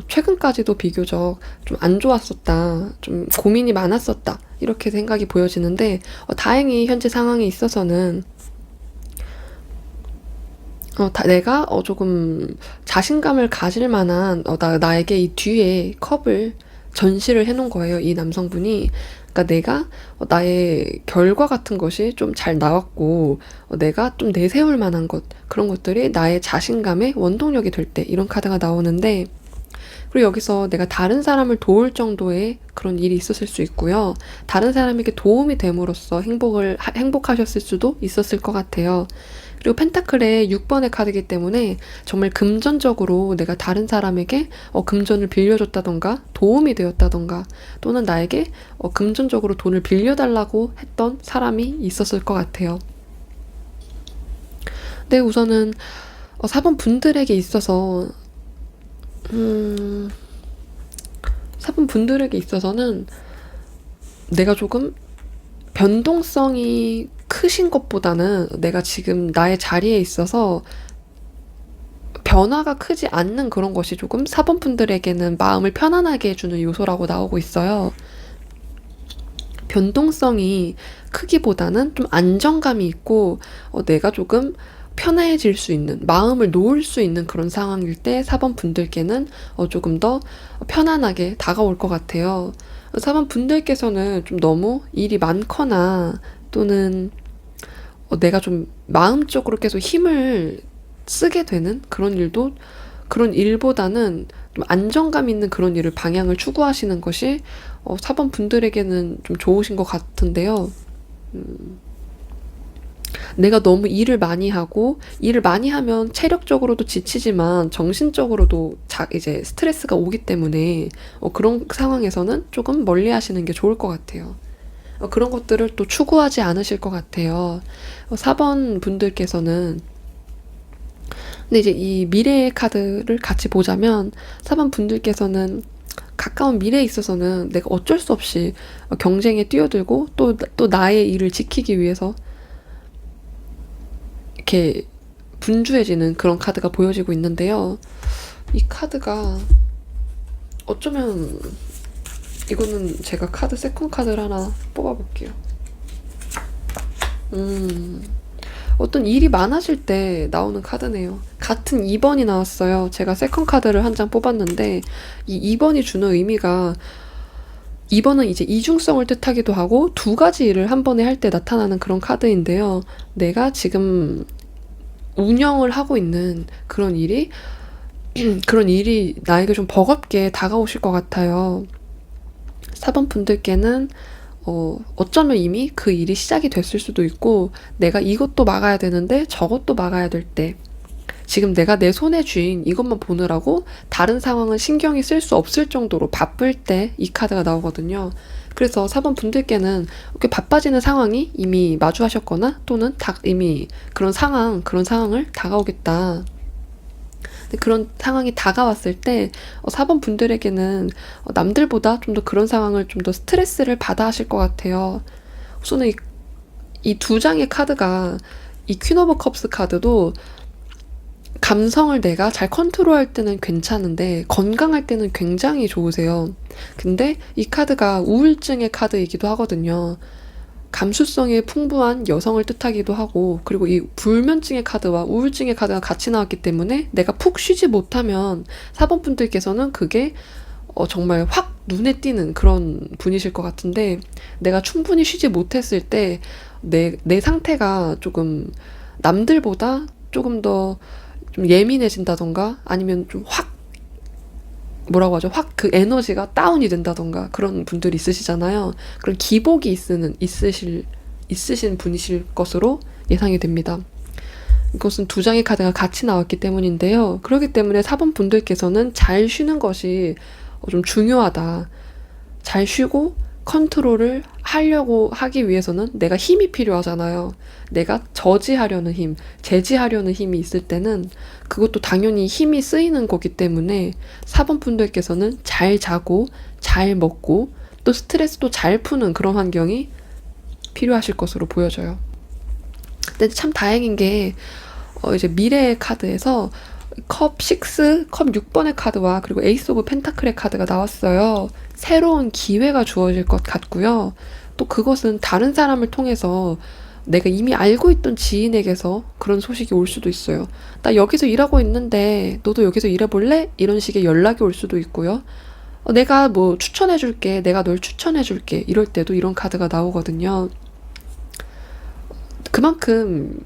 최근까지도 비교적 좀 안 좋았었다, 좀 고민이 많았었다, 이렇게 생각이 보여지는데, 다행히 현재 상황에 있어서는 내가 조금 자신감을 가질 만한 나에게 이 뒤에 컵을 전시를 해놓은 거예요, 이 남성분이. 그러니까 내가 나의 결과 같은 것이 좀 잘 나왔고, 내가 좀 내세울 만한 것, 그런 것들이 나의 자신감의 원동력이 될 때 이런 카드가 나오는데, 그리고 여기서 내가 다른 사람을 도울 정도의 그런 일이 있었을 수 있고요. 다른 사람에게 도움이 됨으로써 행복하셨을 수도 있었을 것 같아요. 그리고 펜타클의 6번의 카드이기 때문에 정말 금전적으로 내가 다른 사람에게 금전을 빌려줬다던가 도움이 되었다던가, 또는 나에게 금전적으로 돈을 빌려달라고 했던 사람이 있었을 것 같아요. 네, 우선은 4번 분들에게 있어서 4번 분들에게 있어서는 내가 조금 변동성이 크신 것보다는 내가 지금 나의 자리에 있어서 변화가 크지 않는 그런 것이 조금 4번 분들에게는 마음을 편안하게 해주는 요소라고 나오고 있어요. 변동성이 크기보다는 좀 안정감이 있고, 내가 조금 편해질 수 있는, 마음을 놓을 수 있는 그런 상황일 때 4번 분들께는 조금 더 편안하게 다가올 것 같아요. 4번 분들께서는 좀 너무 일이 많거나, 또는 내가 좀 마음적으로 계속 힘을 쓰게 되는 그런 일보다는 좀 안정감 있는 그런 일을 방향을 추구하시는 것이 4번 분들에게는 좀 좋으신 것 같은데요. 내가 너무 일을 많이 하면 체력적으로도 지치지만 정신적으로도 이제 스트레스가 오기 때문에 그런 상황에서는 조금 멀리 하시는 게 좋을 것 같아요. 그런 것들을 또 추구하지 않으실 것 같아요. 4번 분들께서는, 근데 이제 이 미래의 카드를 같이 보자면 4번 분들께서는 가까운 미래에 있어서는 내가 어쩔 수 없이 경쟁에 뛰어들고 또 나의 일을 지키기 위해서 이렇게 분주해지는 그런 카드가 보여지고 있는데요. 이 카드가 어쩌면, 이거는 제가 세컨 카드를 하나 뽑아볼게요. 어떤 일이 많아질 때 나오는 카드네요. 같은 2번이 나왔어요. 제가 세컨 카드를 한 장 뽑았는데, 이 2번이 주는 의미가, 2번은 이제 이중성을 뜻하기도 하고 두 가지 일을 한 번에 할 때 나타나는 그런 카드인데요. 내가 지금 운영을 하고 있는 그런 일이 나에게 좀 버겁게 다가오실 것 같아요. 4번 분들께는 어쩌면 이미 그 일이 시작이 됐을 수도 있고, 내가 이것도 막아야 되는데 저것도 막아야 될 때, 지금 내가 내 손에 쥔 이것만 보느라고 다른 상황은 신경이 쓸 수 없을 정도로 바쁠 때 이 카드가 나오거든요. 그래서 4번 분들께는 이렇게 바빠지는 상황이 이미 마주하셨거나, 또는 이미 그런 상황을 다가오겠다. 그런 상황이 다가왔을 때 4번 분들에게는 남들보다 좀 더 그런 상황을 좀 더 스트레스를 받아 하실 것 같아요. 우선은 이 두 장의 카드가, 이 퀸 오브 컵스 카드도 감성을 내가 잘 컨트롤할 때는 괜찮은데 건강할 때는 굉장히 좋으세요. 근데 이 카드가 우울증의 카드이기도 하거든요. 감수성이 풍부한 여성을 뜻하기도 하고, 그리고 이 불면증의 카드와 우울증의 카드가 같이 나왔기 때문에 내가 푹 쉬지 못하면 4번 분들께서는 그게 정말 확 눈에 띄는 그런 분이실 것 같은데, 내가 충분히 쉬지 못했을 때 내 상태가 조금 남들보다 조금 더 좀 예민해진다던가, 아니면 좀 뭐라고 하죠? 확 그 에너지가 다운이 된다던가, 그런 분들이 있으시잖아요. 그런 기복이 있으신 분이실 것으로 예상이 됩니다. 이것은 두 장의 카드가 같이 나왔기 때문인데요. 그렇기 때문에 4번 분들께서는 잘 쉬는 것이 좀 중요하다. 잘 쉬고 컨트롤을 하기 위해서는 내가 힘이 필요하잖아요. 내가 저지하려는 힘, 제지하려는 힘이 있을 때는 그것도 당연히 힘이 쓰이는 거기 때문에 4번 분들께서는 잘 자고 잘 먹고 또 스트레스도 잘 푸는 그런 환경이 필요하실 것으로 보여져요. 근데 참 다행인 게 이제 미래의 카드에서 컵 6, 컵 6번의 카드와 그리고 에이스 오브 펜타클의 카드가 나왔어요. 새로운 기회가 주어질 것 같고요. 또 그것은 다른 사람을 통해서 내가 이미 알고 있던 지인에게서 그런 소식이 올 수도 있어요. 나 여기서 일하고 있는데 너도 여기서 일해볼래? 이런 식의 연락이 올 수도 있고요. 내가 뭐 추천해줄게. 내가 널 추천해줄게. 이럴 때도 이런 카드가 나오거든요. 그만큼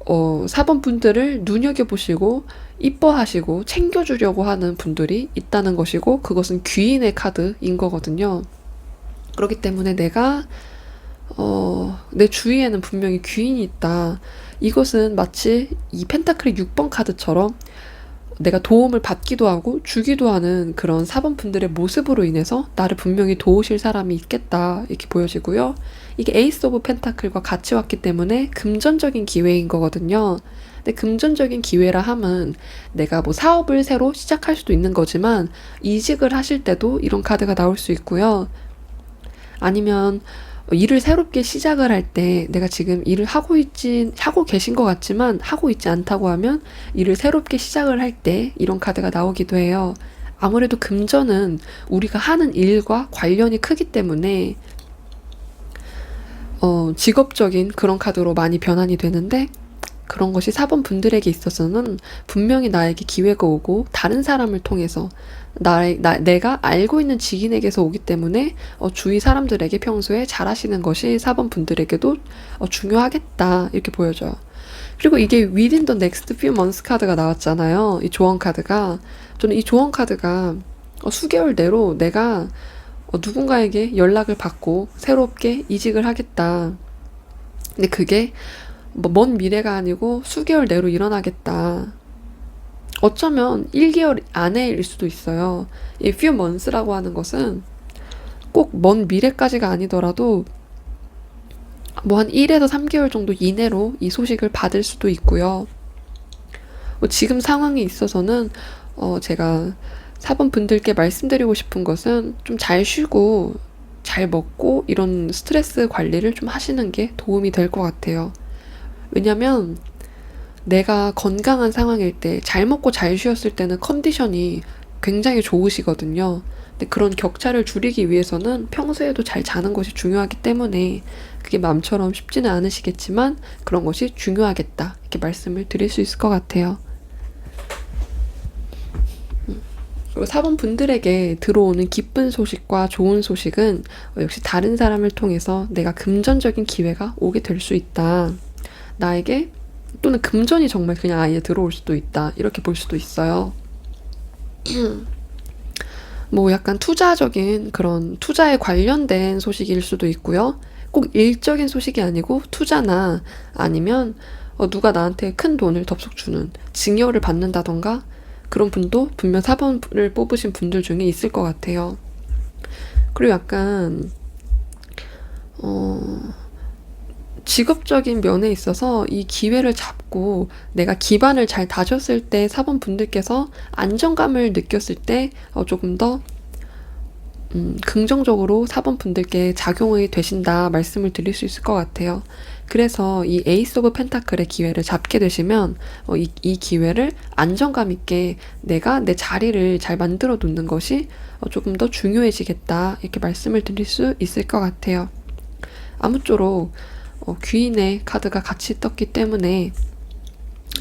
4번 분들을 눈여겨보시고 이뻐하시고 챙겨주려고 하는 분들이 있다는 것이고 그것은 귀인의 카드인 거거든요. 그렇기 때문에 내가 내 주위에는 분명히 귀인이 있다. 이것은 마치 이 펜타클의 6번 카드처럼 내가 도움을 받기도 하고 주기도 하는 그런 4번 분들의 모습으로 인해서 나를 분명히 도우실 사람이 있겠다 이렇게 보여지고요. 이게 에이스 오브 펜타클과 같이 왔기 때문에 금전적인 기회인 거거든요. 근데 금전적인 기회라 함은 내가 뭐 사업을 새로 시작할 수도 있는 거지만 이직을 하실 때도 이런 카드가 나올 수 있고요. 아니면 일을 새롭게 시작을 할 때 내가 지금 일을 하고 계신 것 같지만 하고 있지 않다고 하면 일을 새롭게 시작을 할 때 이런 카드가 나오기도 해요. 아무래도 금전은 우리가 하는 일과 관련이 크기 때문에 직업적인 그런 카드로 많이 변환이 되는데 그런 것이 4번 분들에게 있어서는 분명히 나에게 기회가 오고 다른 사람을 통해서 내가 알고 있는 지인에게서 오기 때문에 주위 사람들에게 평소에 잘하시는 것이 4번 분들에게도 중요하겠다 이렇게 보여져요. 그리고 이게 Within the next few months 카드가 나왔잖아요. 이 조언 카드가. 저는 이 조언 카드가 수개월 내로 내가 누군가에게 연락을 받고 새롭게 이직을 하겠다. 근데 그게 뭐 먼 미래가 아니고 수개월 내로 일어나겠다. 어쩌면 1개월 안에일 수도 있어요. 이 few months라고 하는 것은 꼭 먼 미래까지가 아니더라도 뭐 한 1에서 3개월 정도 이내로 이 소식을 받을 수도 있고요. 지금 상황에 있어서는 제가 4번 분들께 말씀드리고 싶은 것은 좀 잘 쉬고 잘 먹고 이런 스트레스 관리를 좀 하시는 게 도움이 될 것 같아요. 왜냐면 내가 건강한 상황일 때 잘 먹고 잘 쉬었을 때는 컨디션이 굉장히 좋으시거든요. 근데 그런 격차를 줄이기 위해서는 평소에도 잘 자는 것이 중요하기 때문에 그게 마음처럼 쉽지는 않으시겠지만 그런 것이 중요하겠다 이렇게 말씀을 드릴 수 있을 것 같아요. 그리고 4번 분들에게 들어오는 기쁜 소식과 좋은 소식은 역시 다른 사람을 통해서 내가 금전적인 기회가 오게 될 수 있다. 나에게 또는 금전이 정말 그냥 아예 들어올 수도 있다. 이렇게 볼 수도 있어요. 뭐 약간 투자적인 그런 투자에 관련된 소식일 수도 있고요. 꼭 일적인 소식이 아니고 투자나 아니면 누가 나한테 큰 돈을 덥석 주는 증여를 받는다던가 그런 분도 분명 4번을 뽑으신 분들 중에 있을 것 같아요. 그리고 약간 직업적인 면에 있어서 이 기회를 잡고 내가 기반을 잘 다졌을 때 4번 분들께서 안정감을 느꼈을 때 조금 더 긍정적으로 4번 분들께 작용이 되신다 말씀을 드릴 수 있을 것 같아요. 그래서 이 에이스 오브 펜타클의 기회를 잡게 되시면 이 기회를 안정감 있게 내가 내 자리를 잘 만들어 놓는 것이 조금 더 중요해지겠다 이렇게 말씀을 드릴 수 있을 것 같아요. 아무쪼록 귀인의 카드가 같이 떴기 때문에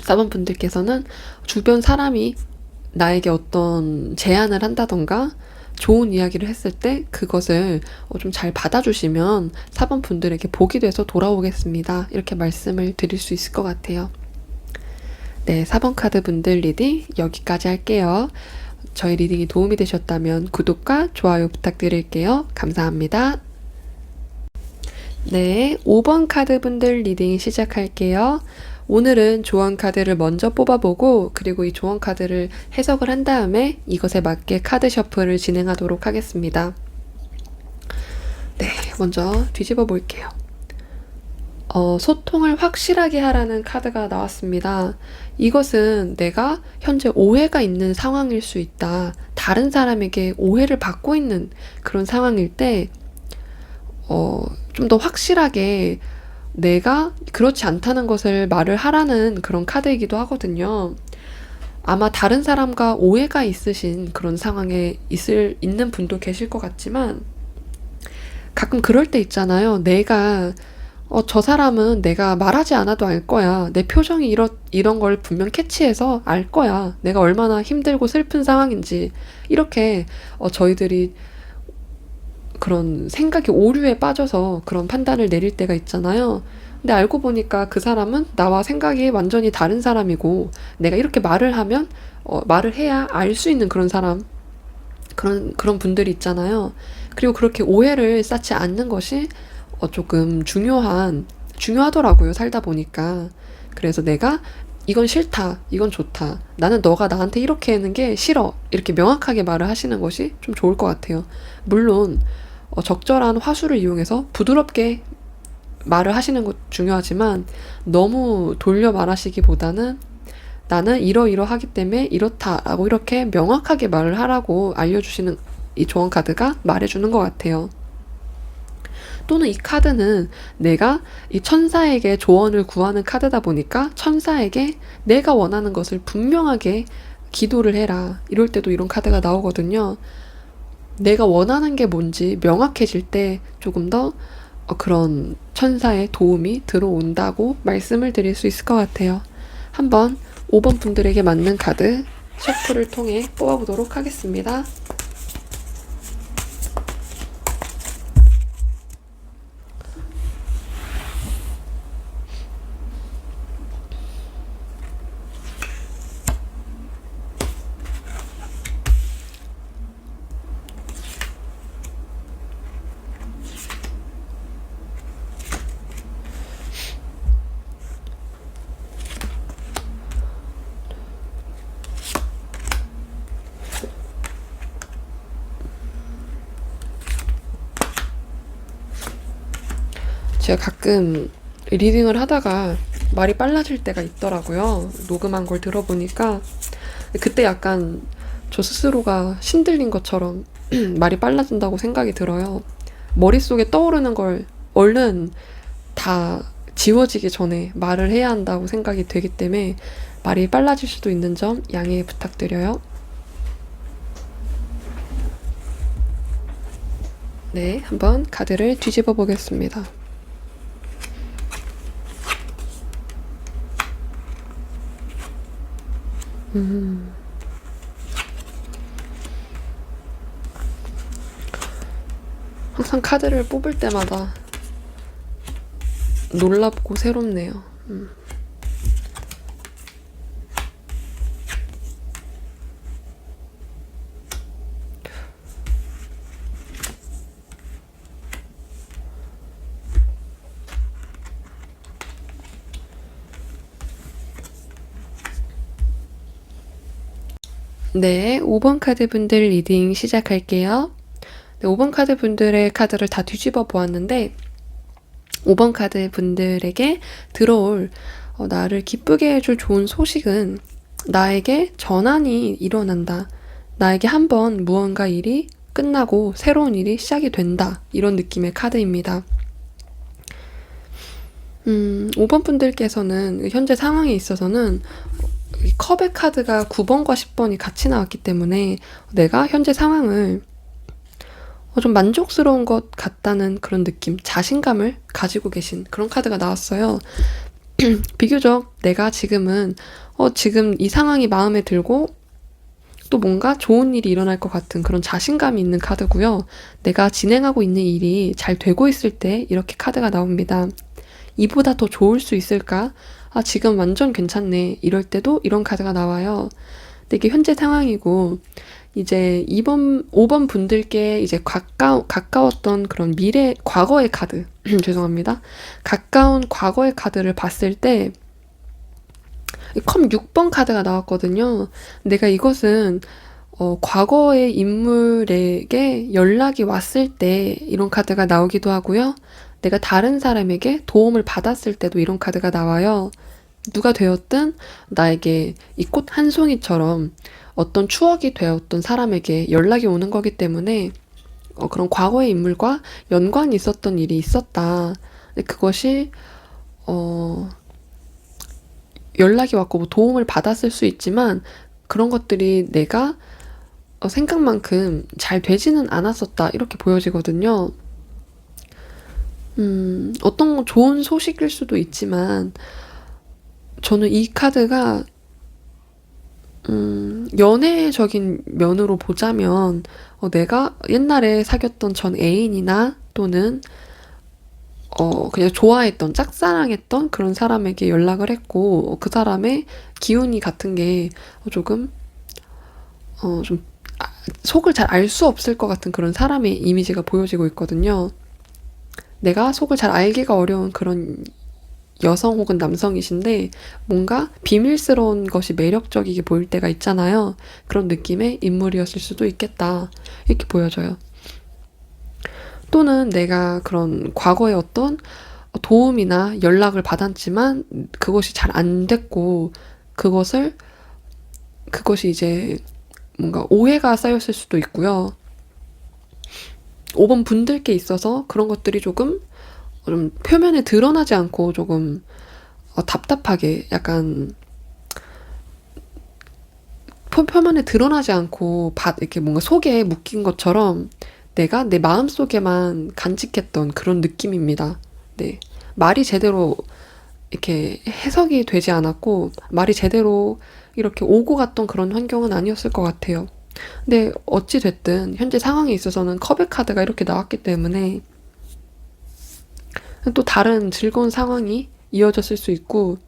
4번 분들께서는 주변 사람이 나에게 어떤 제안을 한다던가 좋은 이야기를 했을 때 그것을 좀 잘 받아주시면 4번 분들에게 복이 돼서 돌아오겠습니다. 이렇게 말씀을 드릴 수 있을 것 같아요. 네, 4번 카드 분들 리딩 여기까지 할게요. 저희 리딩이 도움이 되셨다면 구독과 좋아요 부탁드릴게요. 감사합니다. 네, 5번 카드 분들 리딩 시작할게요. 오늘은 조언 카드를 먼저 뽑아보고 그리고 이 조언 카드를 해석을 한 다음에 이것에 맞게 카드 셔플을 진행하도록 하겠습니다. 네, 먼저 뒤집어 볼게요. 소통을 확실하게 하라는 카드가 나왔습니다. 이것은 내가 현재 오해가 있는 상황일 수 있다. 다른 사람에게 오해를 받고 있는 그런 상황일 때 좀 더 확실하게 내가 그렇지 않다는 것을 말을 하라는 그런 카드이기도 하거든요. 아마 다른 사람과 오해가 있으신 그런 상황에 있는 분도 계실 것 같지만 가끔 그럴 때 있잖아요. 저 사람은 내가 말하지 않아도 알 거야. 내 표정이 이런 걸 분명 캐치해서 알 거야. 내가 얼마나 힘들고 슬픈 상황인지. 이렇게 저희들이 그런 생각이 오류에 빠져서 그런 판단을 내릴 때가 있잖아요. 근데 알고 보니까 그 사람은 나와 생각이 완전히 다른 사람이고 내가 이렇게 말을 하면 말을 해야 알 수 있는 그런 사람, 그런 분들이 있잖아요. 그리고 그렇게 오해를 쌓지 않는 것이 조금 중요하더라고요, 살다 보니까. 그래서 내가 이건 싫다, 이건 좋다. 나는 너가 나한테 이렇게 하는 게 싫어. 이렇게 명확하게 말을 하시는 것이 좀 좋을 것 같아요. 물론, 적절한 화수를 이용해서 부드럽게 말을 하시는 것 중요하지만 너무 돌려 말하시기보다는 나는 이러이러하기 때문에 이렇다라고 이렇게 명확하게 말을 하라고 알려주시는 이 조언 카드가 말해주는 것 같아요. 또는 이 카드는 내가 이 천사에게 조언을 구하는 카드다 보니까 천사에게 내가 원하는 것을 분명하게 기도를 해라. 이럴 때도 이런 카드가 나오거든요. 내가 원하는 게 뭔지 명확해질 때 조금 더 그런 천사의 도움이 들어온다고 말씀을 드릴 수 있을 것 같아요. 한번 5번 분들에게 맞는 카드 셔플을 통해 뽑아보도록 하겠습니다. 제가 가끔 리딩을 하다가 말이 빨라질 때가 있더라고요. 녹음한 걸 들어보니까 그때 약간 저 스스로가 신들린 것처럼 말이 빨라진다고 생각이 들어요. 머릿속에 떠오르는 걸 얼른 다 지워지기 전에 말을 해야 한다고 생각이 되기 때문에 말이 빨라질 수도 있는 점 양해 부탁드려요. 네, 한번 카드를 뒤집어 보겠습니다. 항상 카드를 뽑을 때마다 놀랍고 새롭네요. 네, 5번 카드 분들 리딩 시작할게요. 네, 5번 카드 분들의 카드를 다 뒤집어 보았는데 5번 카드 분들에게 들어올 나를 기쁘게 해줄 좋은 소식은 나에게 전환이 일어난다. 나에게 한번 무언가 일이 끝나고 새로운 일이 시작이 된다. 이런 느낌의 카드입니다. 5번 분들께서는 현재 상황에 있어서는 이 컵의 카드가 9번과 10번이 같이 나왔기 때문에 내가 현재 상황을 좀 만족스러운 것 같다는 그런 느낌, 자신감을 가지고 계신 그런 카드가 나왔어요. 비교적 내가 지금은 지금 이 상황이 마음에 들고 또 뭔가 좋은 일이 일어날 것 같은 그런 자신감이 있는 카드고요. 내가 진행하고 있는 일이 잘 되고 있을 때 이렇게 카드가 나옵니다. 이보다 더 좋을 수 있을까? 지금 완전 괜찮네. 이럴 때도 이런 카드가 나와요. 근데 이게 현재 상황이고, 이제 5번 분들께 이제 가까웠던 그런 과거의 카드, 죄송합니다. 가까운 과거의 카드를 봤을 때, 컵 6번 카드가 나왔거든요. 내가 이것은, 과거의 인물에게 연락이 왔을 때 이런 카드가 나오기도 하고요. 내가 다른 사람에게 도움을 받았을 때도 이런 카드가 나와요. 누가 되었든 나에게 이 꽃 한 송이처럼 어떤 추억이 되었던 사람에게 연락이 오는 거기 때문에 그런 과거의 인물과 연관이 있었던 일이 있었다. 근데 그것이 연락이 왔고 뭐 도움을 받았을 수 있지만 그런 것들이 내가 생각만큼 잘 되지는 않았었다 이렇게 보여지거든요. 어떤 좋은 소식일 수도 있지만 저는 이 카드가 연애적인 면으로 보자면 내가 옛날에 사귀었던 전 애인이나 또는 그냥 좋아했던 짝사랑했던 그런 사람에게 연락을 했고 그 사람의 기운이 같은 게 조금 좀 속을 잘 알 수 없을 것 같은 그런 사람의 이미지가 보여지고 있거든요. 내가 속을 잘 알기가 어려운 그런 여성 혹은 남성이신데 뭔가 비밀스러운 것이 매력적이게 보일 때가 있잖아요. 그런 느낌의 인물이었을 수도 있겠다. 이렇게 보여져요. 또는 내가 그런 과거에 어떤 도움이나 연락을 받았지만 그것이 잘 안 됐고 그것이 이제 뭔가 오해가 쌓였을 수도 있고요. 5번 분들께 있어서 그런 것들이 조금 좀 표면에 드러나지 않고 조금 답답하게 약간 표면에 드러나지 않고 이렇게 뭔가 속에 묶인 것처럼 내가 내 마음속에만 간직했던 그런 느낌입니다. 네. 말이 제대로 이렇게 해석이 되지 않았고 말이 제대로 이렇게 오고 갔던 그런 환경은 아니었을 것 같아요. 근데 어찌 됐든 현재 상황에 있어서는 컵의 카드가 이렇게 나왔기 때문에 또 다른 즐거운 상황이 이어졌을 수 있고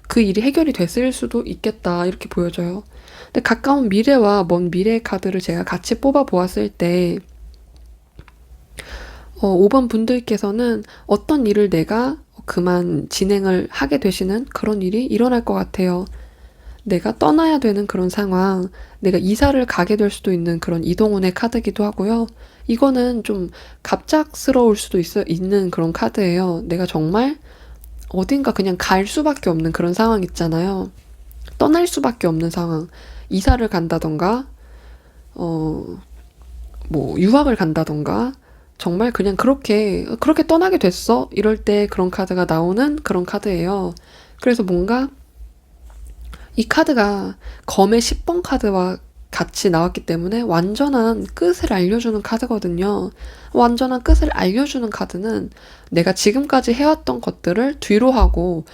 그 일이 해결이 됐을 수도 있겠다 이렇게 보여져요. 근데 가까운 미래와 먼 미래의 카드를 제가 같이 뽑아 보았을 때 5번 분들께서는 어떤 일을 내가 그만 진행을 하게 되시는 그런 일이 일어날 것 같아요. 내가 떠나야 되는 그런 상황, 내가 이사를 가게 될 수도 있는 그런 이동운의 카드기도 하고요. 이거는 좀 갑작스러울 수도 있는 그런 카드예요. 내가 정말 어딘가 그냥 갈 수밖에 없는 그런 상황 있잖아요. 떠날 수밖에 없는 상황. 이사를 간다던가, 뭐 유학을 간다던가, 정말 그냥 그렇게 떠나게 됐어. 이럴 때 그런 카드가 나오는 그런 카드예요. 그래서 뭔가 이 카드가 검의 10번 카드와 같이 나왔기 때문에 완전한 끝을 알려주는 카드거든요. 완전한 끝을 알려주는 카드는 내가 지금까지 해왔던 것들을 뒤로 하고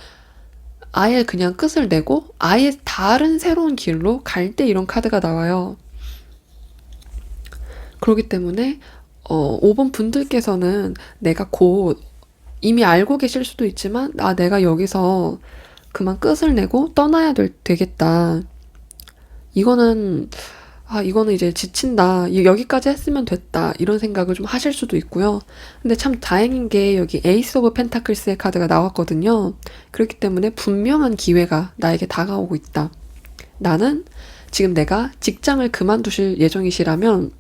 아예 그냥 끝을 내고 아예 다른 새로운 길로 갈 때 이런 카드가 나와요. 그렇기 때문에 5번 분들께서는 내가 곧 이미 알고 계실 수도 있지만 내가 여기서 그만 끝을 내고 떠나야 되겠다. 이거는 이제 지친다. 여기까지 했으면 됐다. 이런 생각을 좀 하실 수도 있고요. 근데 참 다행인 게 여기 에이스 오브 펜타클스의 카드가 나왔거든요. 그렇기 때문에 분명한 기회가 나에게 다가오고 있다. 나는 지금 내가 직장을 그만두실 예정이시라면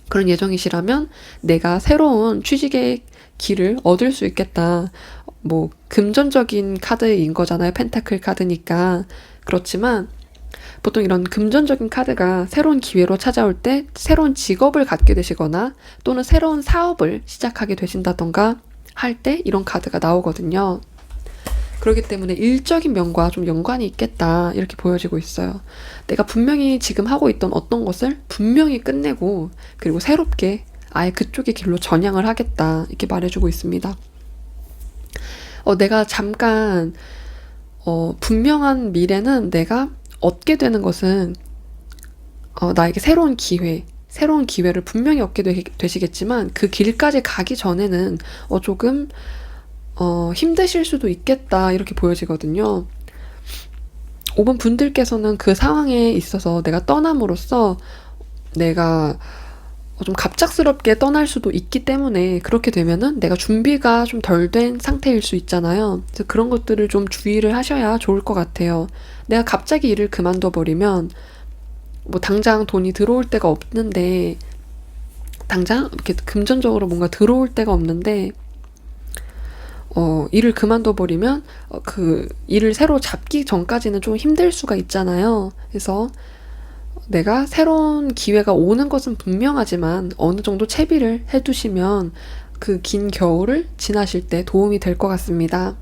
그런 예정이시라면 내가 새로운 취직의 길을 얻을 수 있겠다. 뭐 금전적인 카드인 거잖아요. 펜타클 카드니까. 그렇지만 보통 이런 금전적인 카드가 새로운 기회로 찾아올 때 새로운 직업을 갖게 되시거나 또는 새로운 사업을 시작하게 되신다던가 할 때 이런 카드가 나오거든요. 그렇기 때문에 일적인 면과 좀 연관이 있겠다 이렇게 보여지고 있어요. 내가 분명히 지금 하고 있던 어떤 것을 분명히 끝내고 그리고 새롭게 아예 그쪽의 길로 전향을 하겠다 이렇게 말해주고 있습니다. 내가 잠깐 분명한 미래는 내가 얻게 되는 것은 나에게 새로운 기회를 분명히 얻게 되시겠지만 그 길까지 가기 전에는 조금 힘드실 수도 있겠다 이렇게 보여지거든요. 5번 분들께서는 그 상황에 있어서 내가 떠남으로써 내가 좀 갑작스럽게 떠날 수도 있기 때문에 그렇게 되면은 내가 준비가 좀 덜 된 상태일 수 있잖아요. 그래서 그런 것들을 좀 주의를 하셔야 좋을 것 같아요. 내가 갑자기 일을 그만둬 버리면 뭐 당장 돈이 들어올 때가 없는데 당장 이렇게 금전적으로 뭔가 들어올 때가 없는데 일을 그만둬 버리면 그 일을 새로 잡기 전까지는 좀 힘들 수가 있잖아요. 그래서 내가 새로운 기회가 오는 것은 분명하지만 어느 정도 채비를 해두시면 그 긴 겨울을 지나실 때 도움이 될 것 같습니다.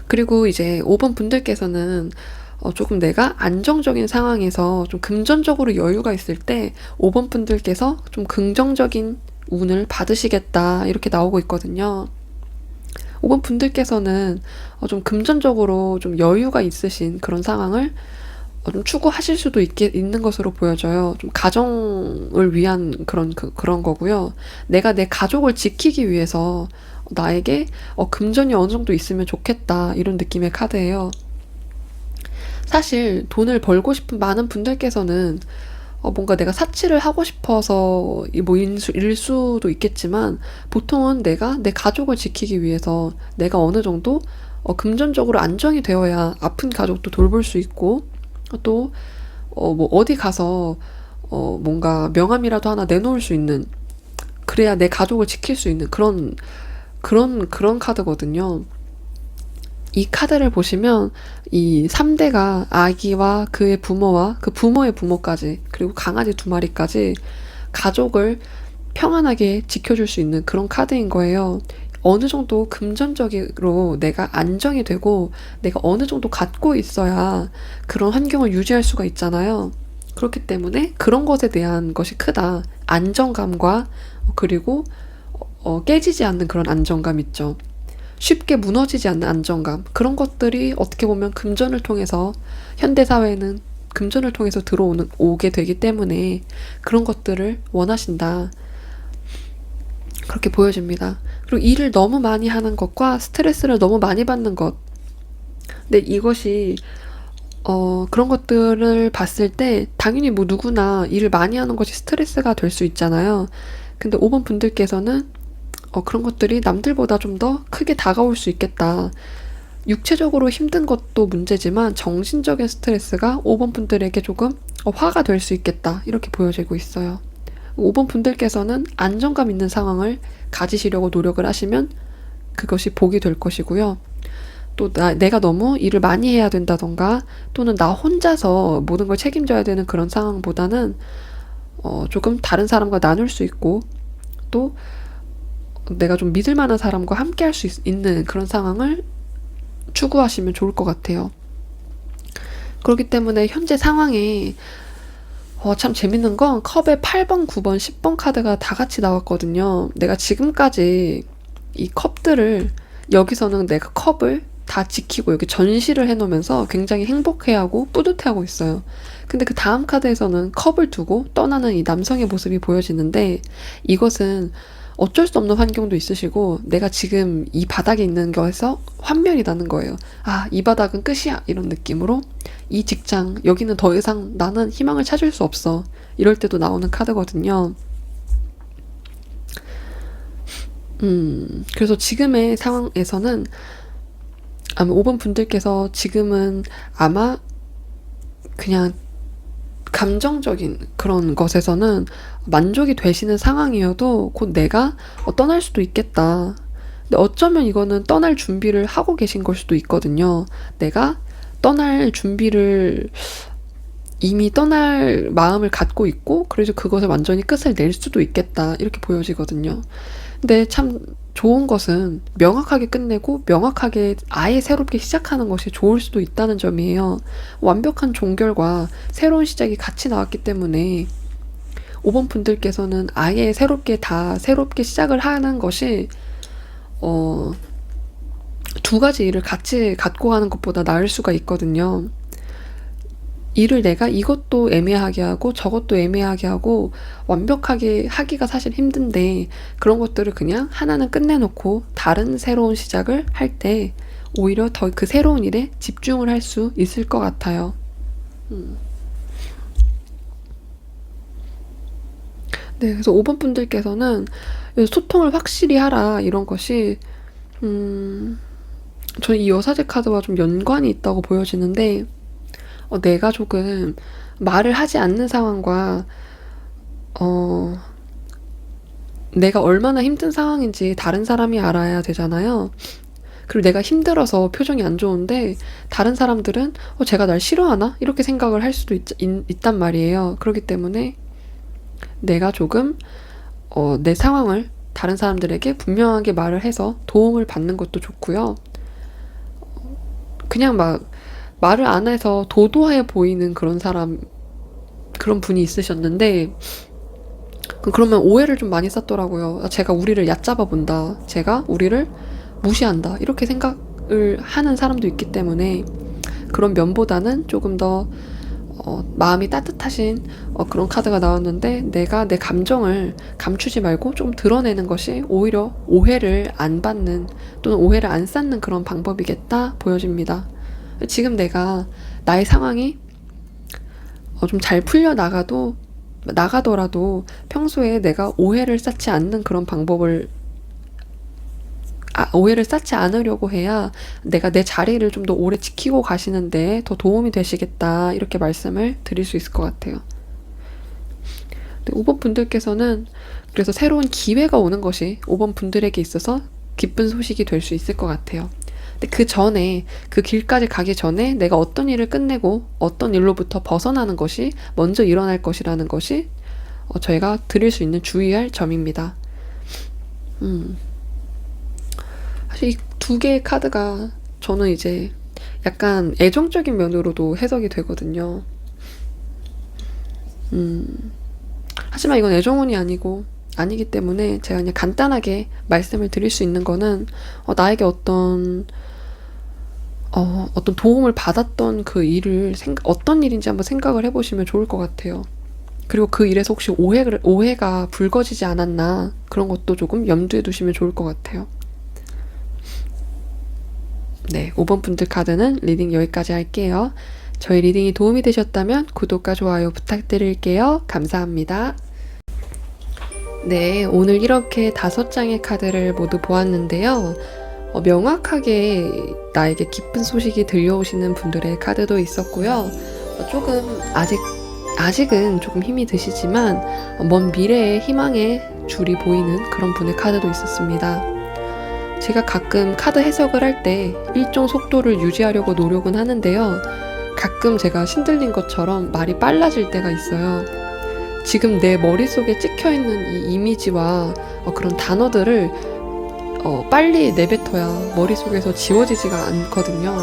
그리고 이제 5번 분들께서는 조금 내가 안정적인 상황에서 좀 금전적으로 여유가 있을 때 5번 분들께서 좀 긍정적인 운을 받으시겠다 이렇게 나오고 있거든요. 5번 분들께서는 좀 금전적으로 좀 여유가 있으신 그런 상황을 좀 추구하실 수도 있는 것으로 보여져요. 좀 가정을 위한 그런 거고요. 내가 내 가족을 지키기 위해서 나에게 금전이 어느 정도 있으면 좋겠다 이런 느낌의 카드예요. 사실 돈을 벌고 싶은 많은 분들께서는 뭔가 내가 사치를 하고 싶어서 뭐 일 수도 있겠지만 보통은 내가 내 가족을 지키기 위해서 내가 어느 정도 금전적으로 안정이 되어야 아픈 가족도 돌볼 수 있고 또 뭐 어디 가서 뭔가 명함이라도 하나 내놓을 수 있는 그래야 내 가족을 지킬 수 있는 그런 카드거든요. 이 카드를 보시면 이 3대가 아기와 그의 부모와 그 부모의 부모까지 그리고 강아지 2마리까지 가족을 평안하게 지켜줄 수 있는 그런 카드인 거예요. 어느 정도 금전적으로 내가 안정이 되고 내가 어느 정도 갖고 있어야 그런 환경을 유지할 수가 있잖아요. 그렇기 때문에 그런 것에 대한 것이 크다. 안정감과 그리고 깨지지 않는 그런 안정감 있죠. 쉽게 무너지지 않는 안정감. 그런 것들이 어떻게 보면 금전을 통해서 현대사회에는 금전을 통해서 오게 되기 때문에 그런 것들을 원하신다. 그렇게 보여집니다. 그리고 일을 너무 많이 하는 것과 스트레스를 너무 많이 받는 것. 근데 이것이 그런 것들을 봤을 때 당연히 뭐 누구나 일을 많이 하는 것이 스트레스가 될 수 있잖아요. 근데 5번 분들께서는 그런 것들이 남들보다 좀 더 크게 다가올 수 있겠다. 육체적으로 힘든 것도 문제지만 정신적인 스트레스가 5번 분들에게 조금 화가 될 수 있겠다. 이렇게 보여지고 있어요. 5번 분들께서는 안정감 있는 상황을 가지시려고 노력을 하시면 그것이 복이 될 것이고요. 또 내가 너무 일을 많이 해야 된다던가 또는 나 혼자서 모든 걸 책임져야 되는 그런 상황보다는 조금 다른 사람과 나눌 수 있고 또 내가 좀 믿을 만한 사람과 함께 할 수 있는 그런 상황을 추구하시면 좋을 것 같아요. 그렇기 때문에 현재 상황에 참 재밌는 건 컵에 8번, 9번, 10번 카드가 다 같이 나왔거든요. 내가 지금까지 이 컵들을 여기서는 내가 컵을 다 지키고 여기 전시를 해놓으면서 굉장히 행복해하고 뿌듯해하고 있어요. 근데 그 다음 카드에서는 컵을 두고 떠나는 이 남성의 모습이 보여지는데 이것은 어쩔 수 없는 환경도 있으시고 내가 지금 이 바닥에 있는 거에서 환멸이 나는 거예요. 아, 이 바닥은 끝이야 이런 느낌으로 이 직장 여기는 더 이상 나는 희망을 찾을 수 없어 이럴 때도 나오는 카드거든요. 그래서 지금의 상황에서는 아마 5번 분들께서 지금은 아마 그냥 감정적인 그런 것에서는 만족이 되시는 상황이어도 곧 내가 떠날 수도 있겠다. 근데 어쩌면 이거는 떠날 준비를 하고 계신 걸 수도 있거든요. 내가 떠날 준비를 이미 떠날 마음을 갖고 있고 그래서 그것을 완전히 끝을 낼 수도 있겠다. 이렇게 보여지거든요. 근데 참 좋은 것은 명확하게 끝내고 명확하게 아예 새롭게 시작하는 것이 좋을 수도 있다는 점이에요. 완벽한 종결과 새로운 시작이 같이 나왔기 때문에 5번 분들께서는 아예 새롭게 시작을 하는 것이 두 가지 일을 같이 갖고 가는 것보다 나을 수가 있거든요. 일을 내가 이것도 애매하게 하고 저것도 애매하게 하고 완벽하게 하기가 사실 힘든데 그런 것들을 그냥 하나는 끝내놓고 다른 새로운 시작을 할 때 오히려 더 그 새로운 일에 집중을 할 수 있을 것 같아요. 네, 그래서 5번 분들께서는 소통을 확실히 하라 이런 것이 저는 이 여사제 카드와 좀 연관이 있다고 보여지는데 내가 조금 말을 하지 않는 상황과 내가 얼마나 힘든 상황인지 다른 사람이 알아야 되잖아요. 그리고 내가 힘들어서 표정이 안 좋은데 다른 사람들은 쟤가 날 싫어하나? 이렇게 생각을 할 수도 있단 말이에요. 그렇기 때문에 내가 조금 내 상황을 다른 사람들에게 분명하게 말을 해서 도움을 받는 것도 좋고요. 그냥 막 말을 안 해서 도도해 보이는 그런 분이 있으셨는데, 그러면 오해를 좀 많이 쌌더라고요. 제가 우리를 얕잡아 본다. 제가 우리를 무시한다. 이렇게 생각을 하는 사람도 있기 때문에 그런 면보다는 조금 더 마음이 따뜻하신 그런 카드가 나왔는데, 내가 내 감정을 감추지 말고 좀 드러내는 것이 오히려 오해를 안 받는 또는 오해를 안 쌓는 그런 방법이겠다 보여집니다. 지금 내가 나의 상황이 좀 잘 풀려 나가더라도 평소에 내가 오해를 쌓지 않는 그런 방법을 오해를 쌓지 않으려고 해야 내가 내 자리를 좀 더 오래 지키고 가시는데 더 도움이 되시겠다, 이렇게 말씀을 드릴 수 있을 것 같아요. 5번 분들께서는 그래서 새로운 기회가 오는 것이 5번 분들에게 있어서 기쁜 소식이 될 수 있을 것 같아요. 근데 그 전에, 그 길까지 가기 전에 내가 어떤 일을 끝내고 어떤 일로부터 벗어나는 것이 먼저 일어날 것이라는 것이 저희가 드릴 수 있는 주의할 점입니다. 사실 이 두 개의 카드가 저는 이제 약간 애정적인 면으로도 해석이 되거든요. 하지만 이건 애정운이 아니기 때문에 제가 그냥 간단하게 말씀을 드릴 수 있는 거는 나에게 어떤 도움을 받았던 그 일을 어떤 일인지 한번 생각을 해보시면 좋을 것 같아요. 그리고 그 일에서 혹시 오해가 불거지지 않았나, 그런 것도 조금 염두에 두시면 좋을 것 같아요. 네, 5번 분들 카드는 리딩 여기까지 할게요. 저희 리딩이 도움이 되셨다면 구독과 좋아요 부탁드릴게요. 감사합니다. 네, 오늘 이렇게 5장의 카드를 모두 보았는데요. 명확하게 나에게 기쁜 소식이 들려오시는 분들의 카드도 있었고요. 조금 아직은 조금 힘이 드시지만 먼 미래의 희망의 줄이 보이는 그런 분의 카드도 있었습니다. 제가 가끔 카드 해석을 할 때 일정 속도를 유지하려고 노력은 하는데요. 가끔 제가 신들린 것처럼 말이 빨라질 때가 있어요. 지금 내 머릿속에 찍혀있는 이 이미지와 그런 단어들을 빨리 내뱉어야 머릿속에서 지워지지가 않거든요.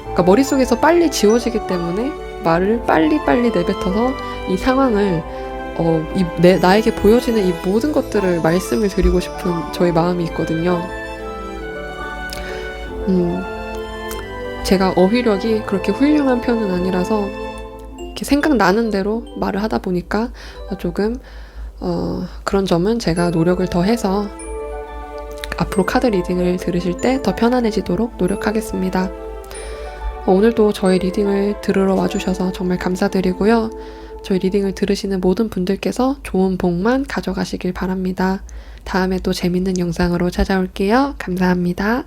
그러니까 머릿속에서 빨리 지워지기 때문에 말을 빨리 내뱉어서 이 상황을 나에게 보여지는 이 모든 것들을 말씀을 드리고 싶은 저의 마음이 있거든요. 제가 어휘력이 그렇게 훌륭한 편은 아니라서 이렇게 생각나는 대로 말을 하다 보니까 조금 그런 점은 제가 노력을 더 해서 앞으로 카드 리딩을 들으실 때 더 편안해지도록 노력하겠습니다. 오늘도 저희 리딩을 들으러 와주셔서 정말 감사드리고요. 저희 리딩을 들으시는 모든 분들께서 좋은 복만 가져가시길 바랍니다. 다음에 또 재밌는 영상으로 찾아올게요. 감사합니다.